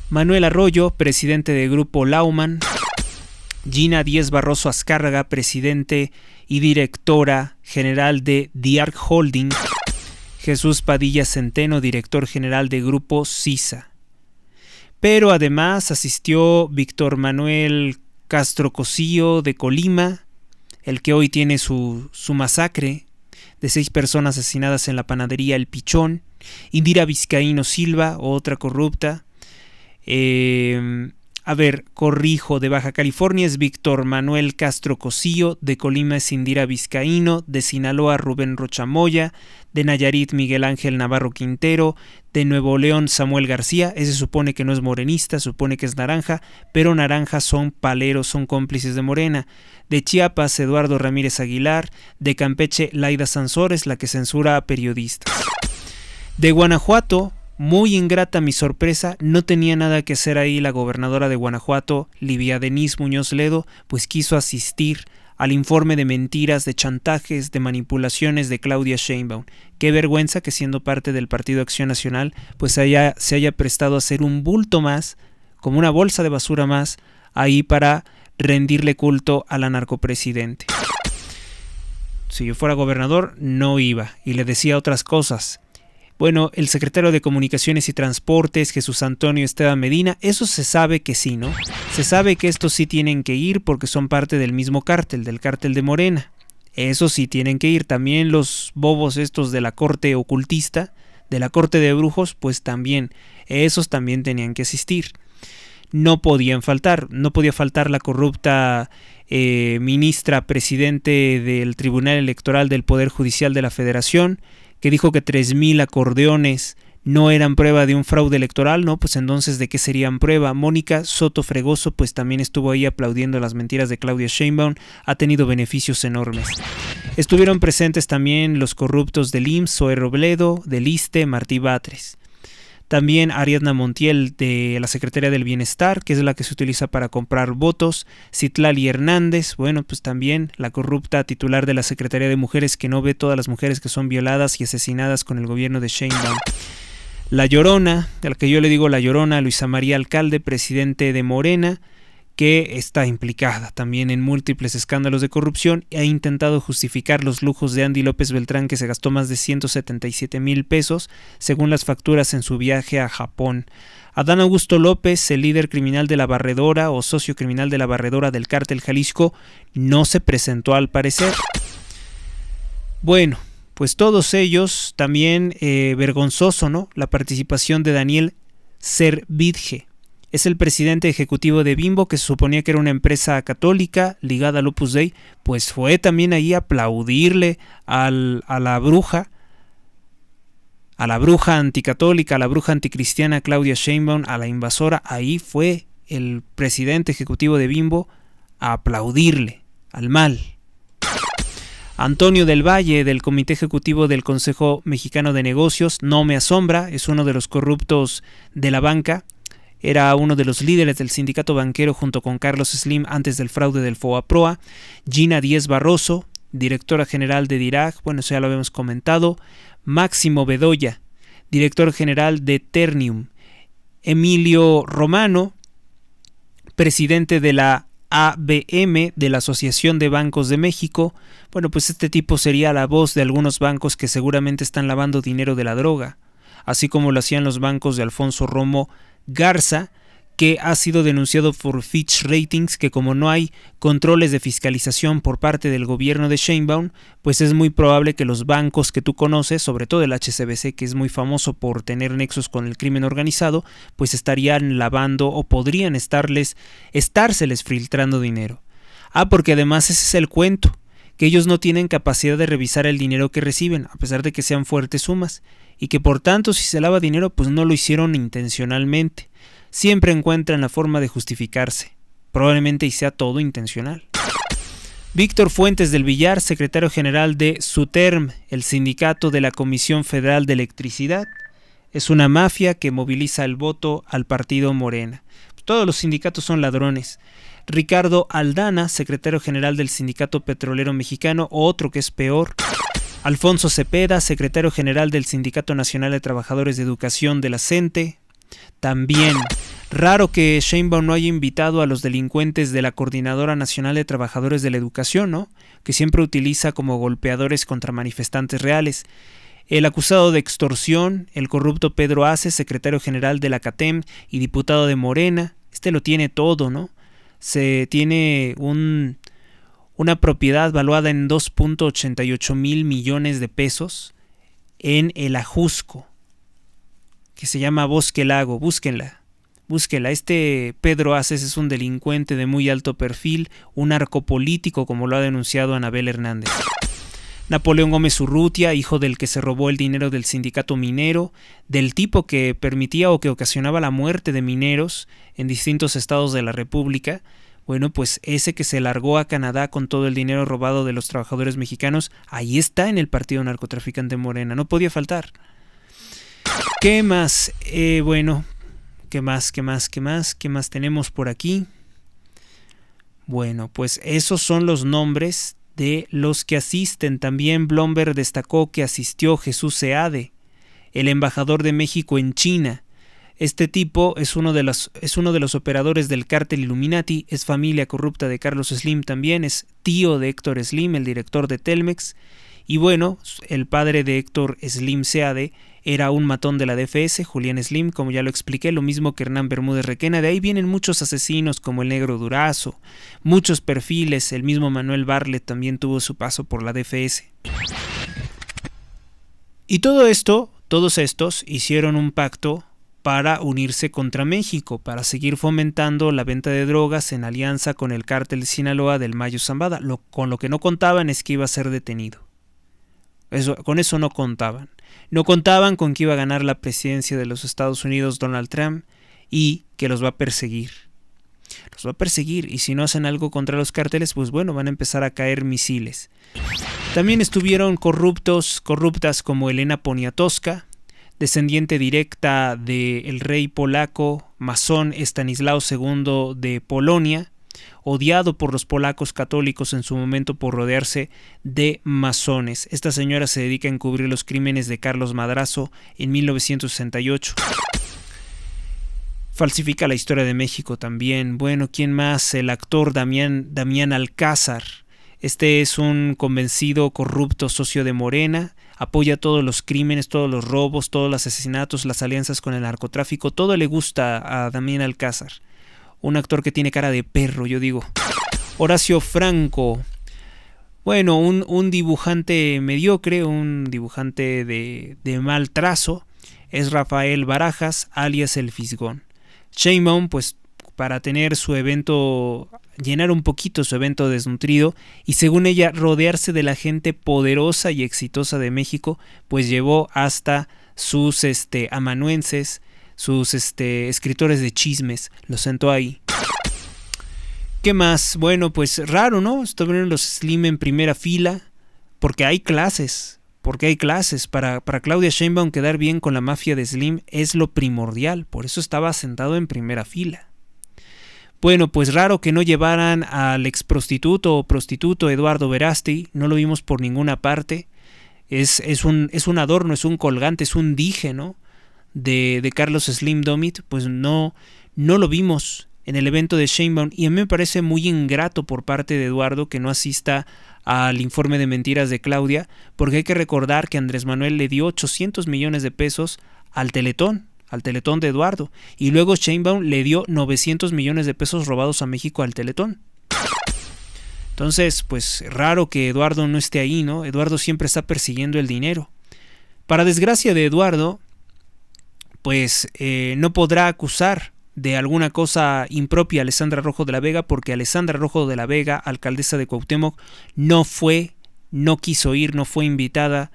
Manuel Arroyo, presidente de Grupo Lauman. Gina Díez Barroso Azcárraga, presidente y directora general de Diarc Holding. Jesús Padilla Centeno, director general de Grupo CISA. Pero además asistió Víctor Manuel Castro Cosío de Colima, el que hoy tiene su masacre de 6 personas asesinadas en la panadería El Pichón. Indira Vizcaíno Silva, otra corrupta. Corrijo, de Baja California es Víctor Manuel Castro Cosío, de Colima es Indira Vizcaíno, de Sinaloa Rubén Rochamoya, de Nayarit Miguel Ángel Navarro Quintero, de Nuevo León Samuel García, ese supone que no es morenista, supone que es naranja, pero naranjas son paleros, son cómplices de Morena. De Chiapas Eduardo Ramírez Aguilar, de Campeche Laida Sansores, la que censura a periodistas. De Guanajuato, muy ingrata mi sorpresa, no tenía nada que hacer ahí la gobernadora de Guanajuato, Livia Denise Muñoz Ledo, pues quiso asistir al informe de mentiras, de chantajes, de manipulaciones de Claudia Sheinbaum. Qué vergüenza que siendo parte del Partido Acción Nacional, pues se haya prestado a hacer un bulto más, como una bolsa de basura más, ahí para rendirle culto a la narcopresidente. Si yo fuera gobernador, no iba, y le decía otras cosas. Bueno, el secretario de Comunicaciones y Transportes, Jesús Antonio Esteban Medina, eso se sabe que sí, ¿no? Se sabe que estos sí tienen que ir porque son parte del mismo cártel, del cártel de Morena. Esos sí tienen que ir. También los bobos estos de la corte ocultista, de la corte de brujos, pues también, esos también tenían que asistir. No podía faltar la corrupta ministra presidente del Tribunal Electoral del Poder Judicial de la Federación, que dijo que 3,000 acordeones no eran prueba de un fraude electoral, ¿no? Pues entonces, ¿de qué serían prueba? Mónica Soto Fregoso, pues también estuvo ahí aplaudiendo las mentiras de Claudia Sheinbaum, ha tenido beneficios enormes. Estuvieron presentes también los corruptos del IMSS, Zoe Robledo, del ISSSTE, Martí Batres. También Ariadna Montiel de la Secretaría del Bienestar, que es la que se utiliza para comprar votos. Citlali Hernández, bueno, pues también la corrupta titular de la Secretaría de Mujeres, que no ve todas las mujeres que son violadas y asesinadas con el gobierno de Sheinbaum. La Llorona, de la que yo le digo la Llorona, Luisa María Alcalde, presidente de Morena, que está implicada también en múltiples escándalos de corrupción y ha intentado justificar los lujos de Andy López Beltrán, que se gastó más de 177,000 pesos según las facturas en su viaje a Japón. Adán Augusto López, el líder criminal de la Barredora o socio criminal de la Barredora del Cártel Jalisco, no se presentó al parecer. Bueno, pues todos ellos, también vergonzoso, ¿no? La participación de Daniel Servidje, es el presidente ejecutivo de Bimbo, que se suponía que era una empresa católica ligada al Opus Dei, pues fue también ahí a aplaudirle a la bruja anticatólica, a la bruja anticristiana Claudia Sheinbaum, a la invasora. Ahí fue el presidente ejecutivo de Bimbo a aplaudirle al mal. Antonio del Valle, del Comité Ejecutivo del Consejo Mexicano de Negocios, no me asombra, es uno de los corruptos de la banca. Era uno de los líderes del sindicato banquero junto con Carlos Slim antes del fraude del FOBAPROA. Gina Díez Barroso, directora general de DIRAG, bueno, eso ya lo habíamos comentado. Máximo Bedoya, director general de Ternium. Emilio Romano, presidente de la ABM, de la Asociación de Bancos de México. Bueno, pues este tipo sería la voz de algunos bancos que seguramente están lavando dinero de la droga, así como lo hacían los bancos de Alfonso Romo Garza, que ha sido denunciado por Fitch Ratings, que como no hay controles de fiscalización por parte del gobierno de Sheinbaum, pues es muy probable que los bancos que tú conoces, sobre todo el HSBC, que es muy famoso por tener nexos con el crimen organizado, pues estarían lavando o podrían estárseles filtrando dinero. Porque además ese es el cuento, que ellos no tienen capacidad de revisar el dinero que reciben, a pesar de que sean fuertes sumas, y que por tanto si se lava dinero pues no lo hicieron intencionalmente. Siempre encuentran la forma de justificarse, probablemente y sea todo intencional. Víctor Fuentes del Villar, secretario general de SUTERM, el sindicato de la Comisión Federal de Electricidad, es una mafia que moviliza el voto al partido Morena. Todos los sindicatos son ladrones. Ricardo Aldana, secretario general del Sindicato Petrolero Mexicano, otro que es peor. Alfonso Cepeda, secretario general del Sindicato Nacional de Trabajadores de Educación de la CENTE. También, raro que Sheinbaum no haya invitado a los delincuentes de la Coordinadora Nacional de Trabajadores de la Educación, ¿no? Que siempre utiliza como golpeadores contra manifestantes reales. El acusado de extorsión, el corrupto Pedro Aces, secretario general de la CATEM y diputado de Morena. Lo tiene todo, ¿no? Se tiene una propiedad valuada en 2.88 mil millones de pesos en el Ajusco, que se llama Bosque Lago. Búsquenla. Este Pedro Aces es un delincuente de muy alto perfil, un narcopolítico, como lo ha denunciado Anabel Hernández. Napoleón Gómez Urrutia, hijo del que se robó el dinero del sindicato minero, del tipo que permitía o que ocasionaba la muerte de mineros en distintos estados de la República. Bueno, pues ese que se largó a Canadá con todo el dinero robado de los trabajadores mexicanos, ahí está en el partido narcotraficante Morena, no podía faltar. ¿Qué más? ¿Qué más tenemos por aquí? Bueno, pues esos son los nombres de los que asisten. También Blomberg destacó que asistió Jesús Seade, el embajador de México en China. Este tipo es uno de los operadores del cártel Illuminati, es familia corrupta de Carlos Slim también, es tío de Héctor Slim, el director de Telmex. Y bueno, el padre de Héctor Slim Seade era un matón de la DFS, Julián Slim, como ya lo expliqué, lo mismo que Hernán Bermúdez Requena. De ahí vienen muchos asesinos como el Negro Durazo, muchos perfiles, el mismo Manuel Barlet también tuvo su paso por la DFS. Y todos estos hicieron un pacto para unirse contra México, para seguir fomentando la venta de drogas en alianza con el cártel de Sinaloa del Mayo Zambada. Con lo que no contaban es que iba a ser detenido. Con eso no contaban. No contaban con que iba a ganar la presidencia de los Estados Unidos Donald Trump y que los va a perseguir. Los va a perseguir y si no hacen algo contra los cárteles, pues bueno, van a empezar a caer misiles. También estuvieron corruptas como Elena Poniatowska, descendiente directa del rey polaco masón Estanislao II de Polonia, odiado por los polacos católicos en su momento por rodearse de masones. Esta señora se dedica a encubrir los crímenes de Carlos Madrazo en 1968. Falsifica la historia de México también. Bueno, ¿quién más? El actor Damián Alcázar. Este es un convencido corrupto socio de Morena. Apoya todos los crímenes, todos los robos, todos los asesinatos, las alianzas con el narcotráfico. Todo le gusta a Damián Alcázar. Un actor que tiene cara de perro, yo digo. Horacio Franco. Bueno, un dibujante mediocre, un dibujante de mal trazo. Es Rafael Barajas, alias El Fisgón. Sheinbaum, pues para tener su evento, llenar un poquito su evento desnutrido y según ella rodearse de la gente poderosa y exitosa de México, pues llevó hasta sus amanuenses, sus escritores de chismes, los sentó ahí. ¿Qué más? Bueno, pues raro, ¿no? Estuvieron los Slim en primera fila porque hay clases. Para Claudia Sheinbaum quedar bien con la mafia de Slim es lo primordial, por eso estaba sentado en primera fila. Bueno, pues raro que no llevaran al ex prostituto o prostituto Eduardo Verástegui, no lo vimos por ninguna parte. Es un adorno, es un colgante, es un dije, ¿no? De Carlos Slim Domit, pues no lo vimos en el evento de Sheinbaum y a mí me parece muy ingrato por parte de Eduardo que no asista al informe de mentiras de Claudia, porque hay que recordar que Andrés Manuel le dio 800 millones de pesos al Teletón de Eduardo, y luego Sheinbaum le dio 900 millones de pesos robados a México al Teletón. Entonces, pues raro que Eduardo no esté ahí, ¿no? Eduardo siempre está persiguiendo el dinero. Para desgracia de Eduardo, pues no podrá acusar de alguna cosa impropia a Alessandra Rojo de la Vega, porque Alessandra Rojo de la Vega, alcaldesa de Cuauhtémoc, no quiso ir, no fue invitada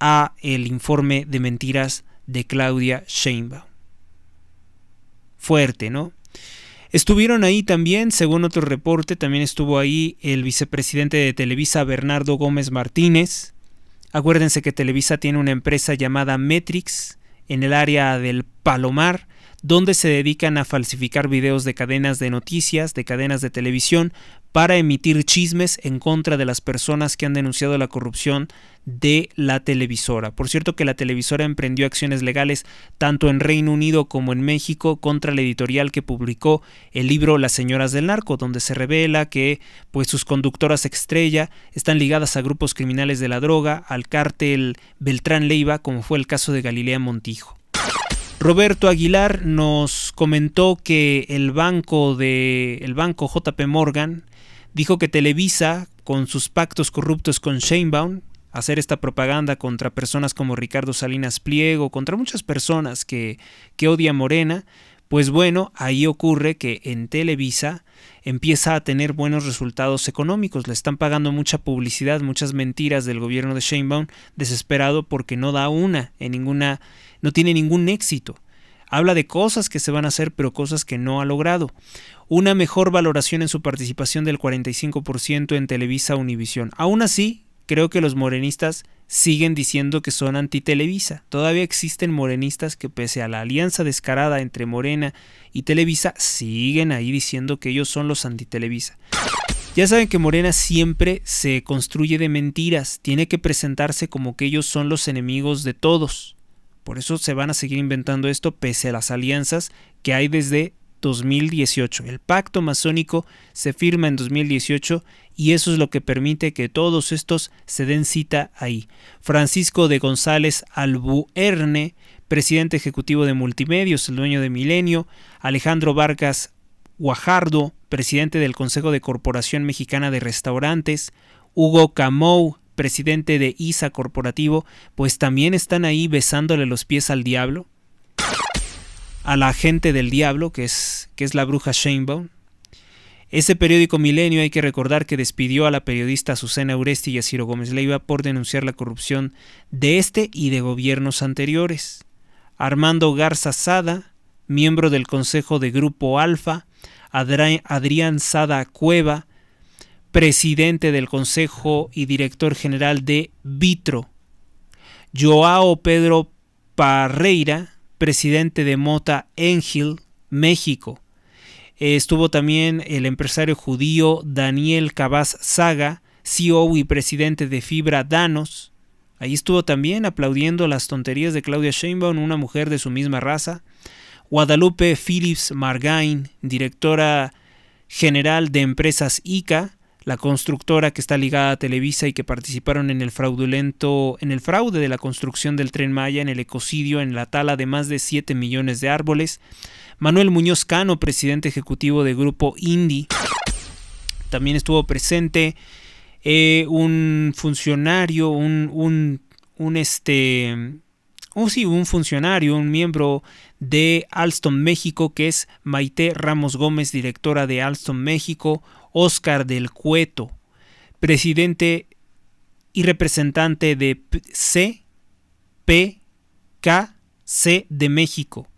a el informe de mentiras de Claudia Sheinbaum. Fuerte, ¿no? Estuvieron ahí también, según otro reporte, también estuvo ahí el vicepresidente de Televisa, Bernardo Gómez Martínez. Acuérdense que Televisa tiene una empresa llamada Metrix en el área del Palomar, donde se dedican a falsificar videos de cadenas de noticias, de cadenas de televisión, para emitir chismes en contra de las personas que han denunciado la corrupción de la televisora. Por cierto que la televisora emprendió acciones legales tanto en Reino Unido como en México contra la editorial que publicó el libro Las Señoras del Narco, donde se revela que pues sus conductoras estrella están ligadas a grupos criminales de la droga, al cártel Beltrán Leiva, como fue el caso de Galilea Montijo. Roberto Aguilar nos comentó que el banco JP Morgan dijo que Televisa, con sus pactos corruptos con Sheinbaum, hacer esta propaganda contra personas como Ricardo Salinas Pliego, contra muchas personas que odian Morena, pues bueno, ahí ocurre que en Televisa empieza a tener buenos resultados económicos. Le están pagando mucha publicidad, muchas mentiras del gobierno de Sheinbaum, desesperado porque no da no tiene ningún éxito. Habla de cosas que se van a hacer, pero cosas que no ha logrado. Una mejor valoración en su participación del 45% en Televisa Univisión. Aún así, creo que los morenistas siguen diciendo que son anti-Televisa. Todavía existen morenistas que, pese a la alianza descarada entre Morena y Televisa, siguen ahí diciendo que ellos son los anti-Televisa. Ya saben que Morena siempre se construye de mentiras. Tiene que presentarse como que ellos son los enemigos de todos. Por eso se van a seguir inventando esto pese a las alianzas que hay desde 2018. El pacto masónico se firma en 2018 y eso es lo que permite que todos estos se den cita ahí. Francisco de González Albuerne, presidente ejecutivo de Multimedios, el dueño de Milenio. Alejandro Vargas Guajardo, presidente del Consejo de Corporación Mexicana de Restaurantes. Hugo Camou, presidente de ISA Corporativo, pues también están ahí besándole los pies al diablo, a la gente del diablo, que es la bruja Sheinbaum. Ese periódico Milenio, hay que recordar que despidió a la periodista Azucena Uresti y a Ciro Gómez Leiva por denunciar la corrupción de este y de gobiernos anteriores. Armando Garza Sada, miembro del Consejo de Grupo Alfa. Adrián Sada Cueva, presidente del Consejo y director general de Vitro. Joao Pedro Parreira, presidente de Mota Engil, México. Estuvo también el empresario judío Daniel Cabaz Saga, CEO y presidente de Fibra Danos. Ahí estuvo también aplaudiendo las tonterías de Claudia Sheinbaum, una mujer de su misma raza. Guadalupe Phillips Margain, directora general de Empresas ICA, la constructora que está ligada a Televisa y que participaron en el fraude de la construcción del Tren Maya, en el ecocidio, en la tala de más de 7 millones de árboles. Manuel Muñoz Cano, presidente ejecutivo de Grupo Indi. También estuvo presente un funcionario, un funcionario, un miembro de Alstom México, que es Maite Ramos Gómez, directora de Alstom México, Óscar del Cueto, presidente y representante de CPKC de México,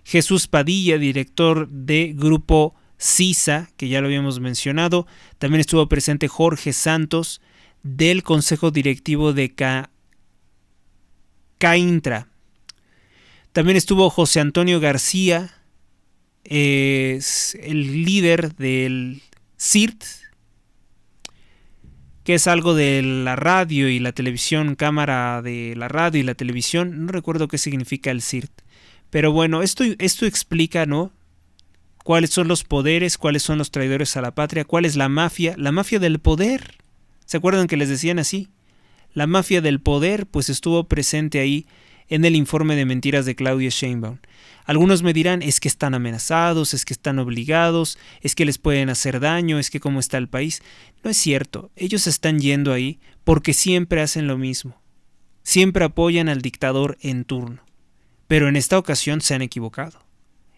Jesús Padilla, director de Grupo CISA, que ya lo habíamos mencionado. También estuvo presente Jorge Santos, del Consejo Directivo de CAINTRA. También estuvo José Antonio García, es el líder del CIRT, que es algo de la radio y la televisión, cámara de la radio y la televisión. No recuerdo qué significa el CIRT. Pero bueno, esto explica, ¿no?, cuáles son los poderes, cuáles son los traidores a la patria, cuál es la mafia del poder. ¿Se acuerdan que les decían así? La mafia del poder, pues estuvo presente ahí en el informe de mentiras de Claudia Sheinbaum. Algunos me dirán, es que están amenazados, es que están obligados, es que les pueden hacer daño, es que cómo está el país. No es cierto, ellos están yendo ahí porque siempre hacen lo mismo. Siempre apoyan al dictador en turno. Pero en esta ocasión se han equivocado.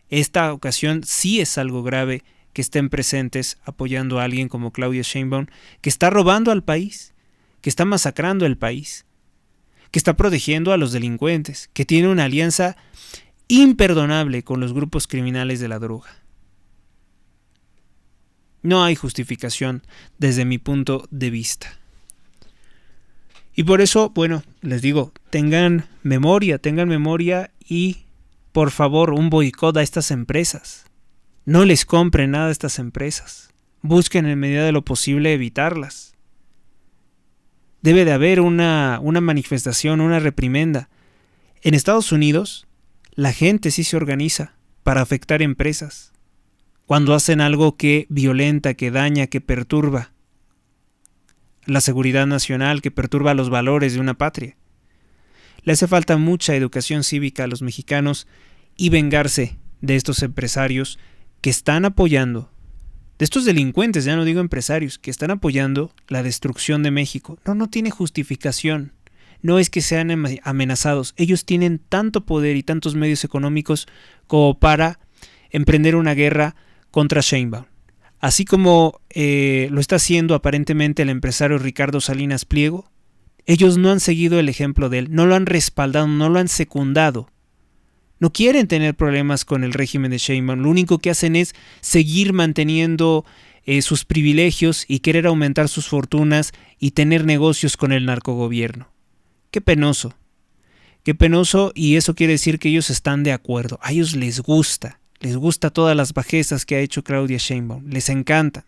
Esta ocasión sí es algo grave que estén presentes apoyando a alguien como Claudia Sheinbaum, que está robando al país, que está masacrando el país, que está protegiendo a los delincuentes, que tiene una alianza imperdonable con los grupos criminales de la droga. No hay justificación desde mi punto de vista. Y por eso, bueno, les digo, tengan memoria y, por favor, un boicot a estas empresas. No les compren nada a estas empresas. Busquen en medida de lo posible evitarlas. Debe de haber una manifestación, una reprimenda. En Estados Unidos, la gente sí se organiza para afectar empresas. Cuando hacen algo que violenta, que daña, que perturba la seguridad nacional, que perturba los valores de una patria. Le hace falta mucha educación cívica a los mexicanos y vengarse de estos empresarios que están apoyando, de estos delincuentes, ya no digo empresarios, que están apoyando la destrucción de México. No tiene justificación. No es que sean amenazados. Ellos tienen tanto poder y tantos medios económicos como para emprender una guerra contra Sheinbaum. Así como lo está haciendo aparentemente el empresario Ricardo Salinas Pliego, ellos no han seguido el ejemplo de él, no lo han respaldado, no lo han secundado. No quieren tener problemas con el régimen de Sheinbaum. Lo único que hacen es seguir manteniendo sus privilegios y querer aumentar sus fortunas y tener negocios con el narcogobierno. Qué penoso. Qué penoso, y eso quiere decir que ellos están de acuerdo. A ellos les gusta todas las bajezas que ha hecho Claudia Sheinbaum. Les encanta.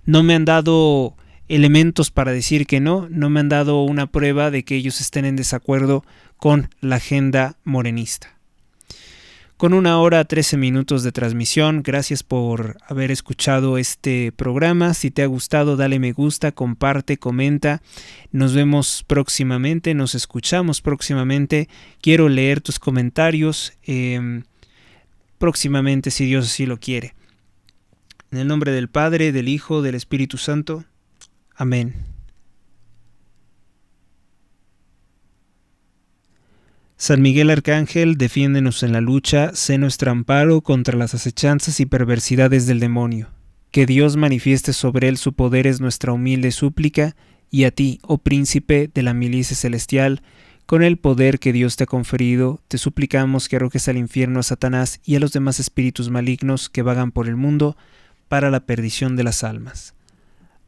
No me han dado elementos para decir que no me han dado una prueba de que ellos estén en desacuerdo con la agenda morenista. Con 1 hora 13 minutos de transmisión, gracias por haber escuchado este programa. Si te ha gustado, dale me gusta, comparte, comenta. Nos vemos próximamente, nos escuchamos próximamente. Quiero leer tus comentarios próximamente, si Dios así lo quiere. En el nombre del Padre, del Hijo, del Espíritu Santo. Amén. San Miguel Arcángel, defiéndenos en la lucha, sé nuestro amparo contra las acechanzas y perversidades del demonio. Que Dios manifieste sobre él su poder es nuestra humilde súplica, y a ti, oh príncipe de la milicia celestial, con el poder que Dios te ha conferido, te suplicamos que arrojes al infierno a Satanás y a los demás espíritus malignos que vagan por el mundo para la perdición de las almas.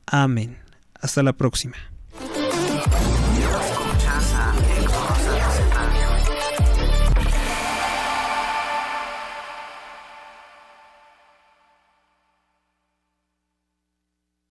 Amén. Hasta la próxima.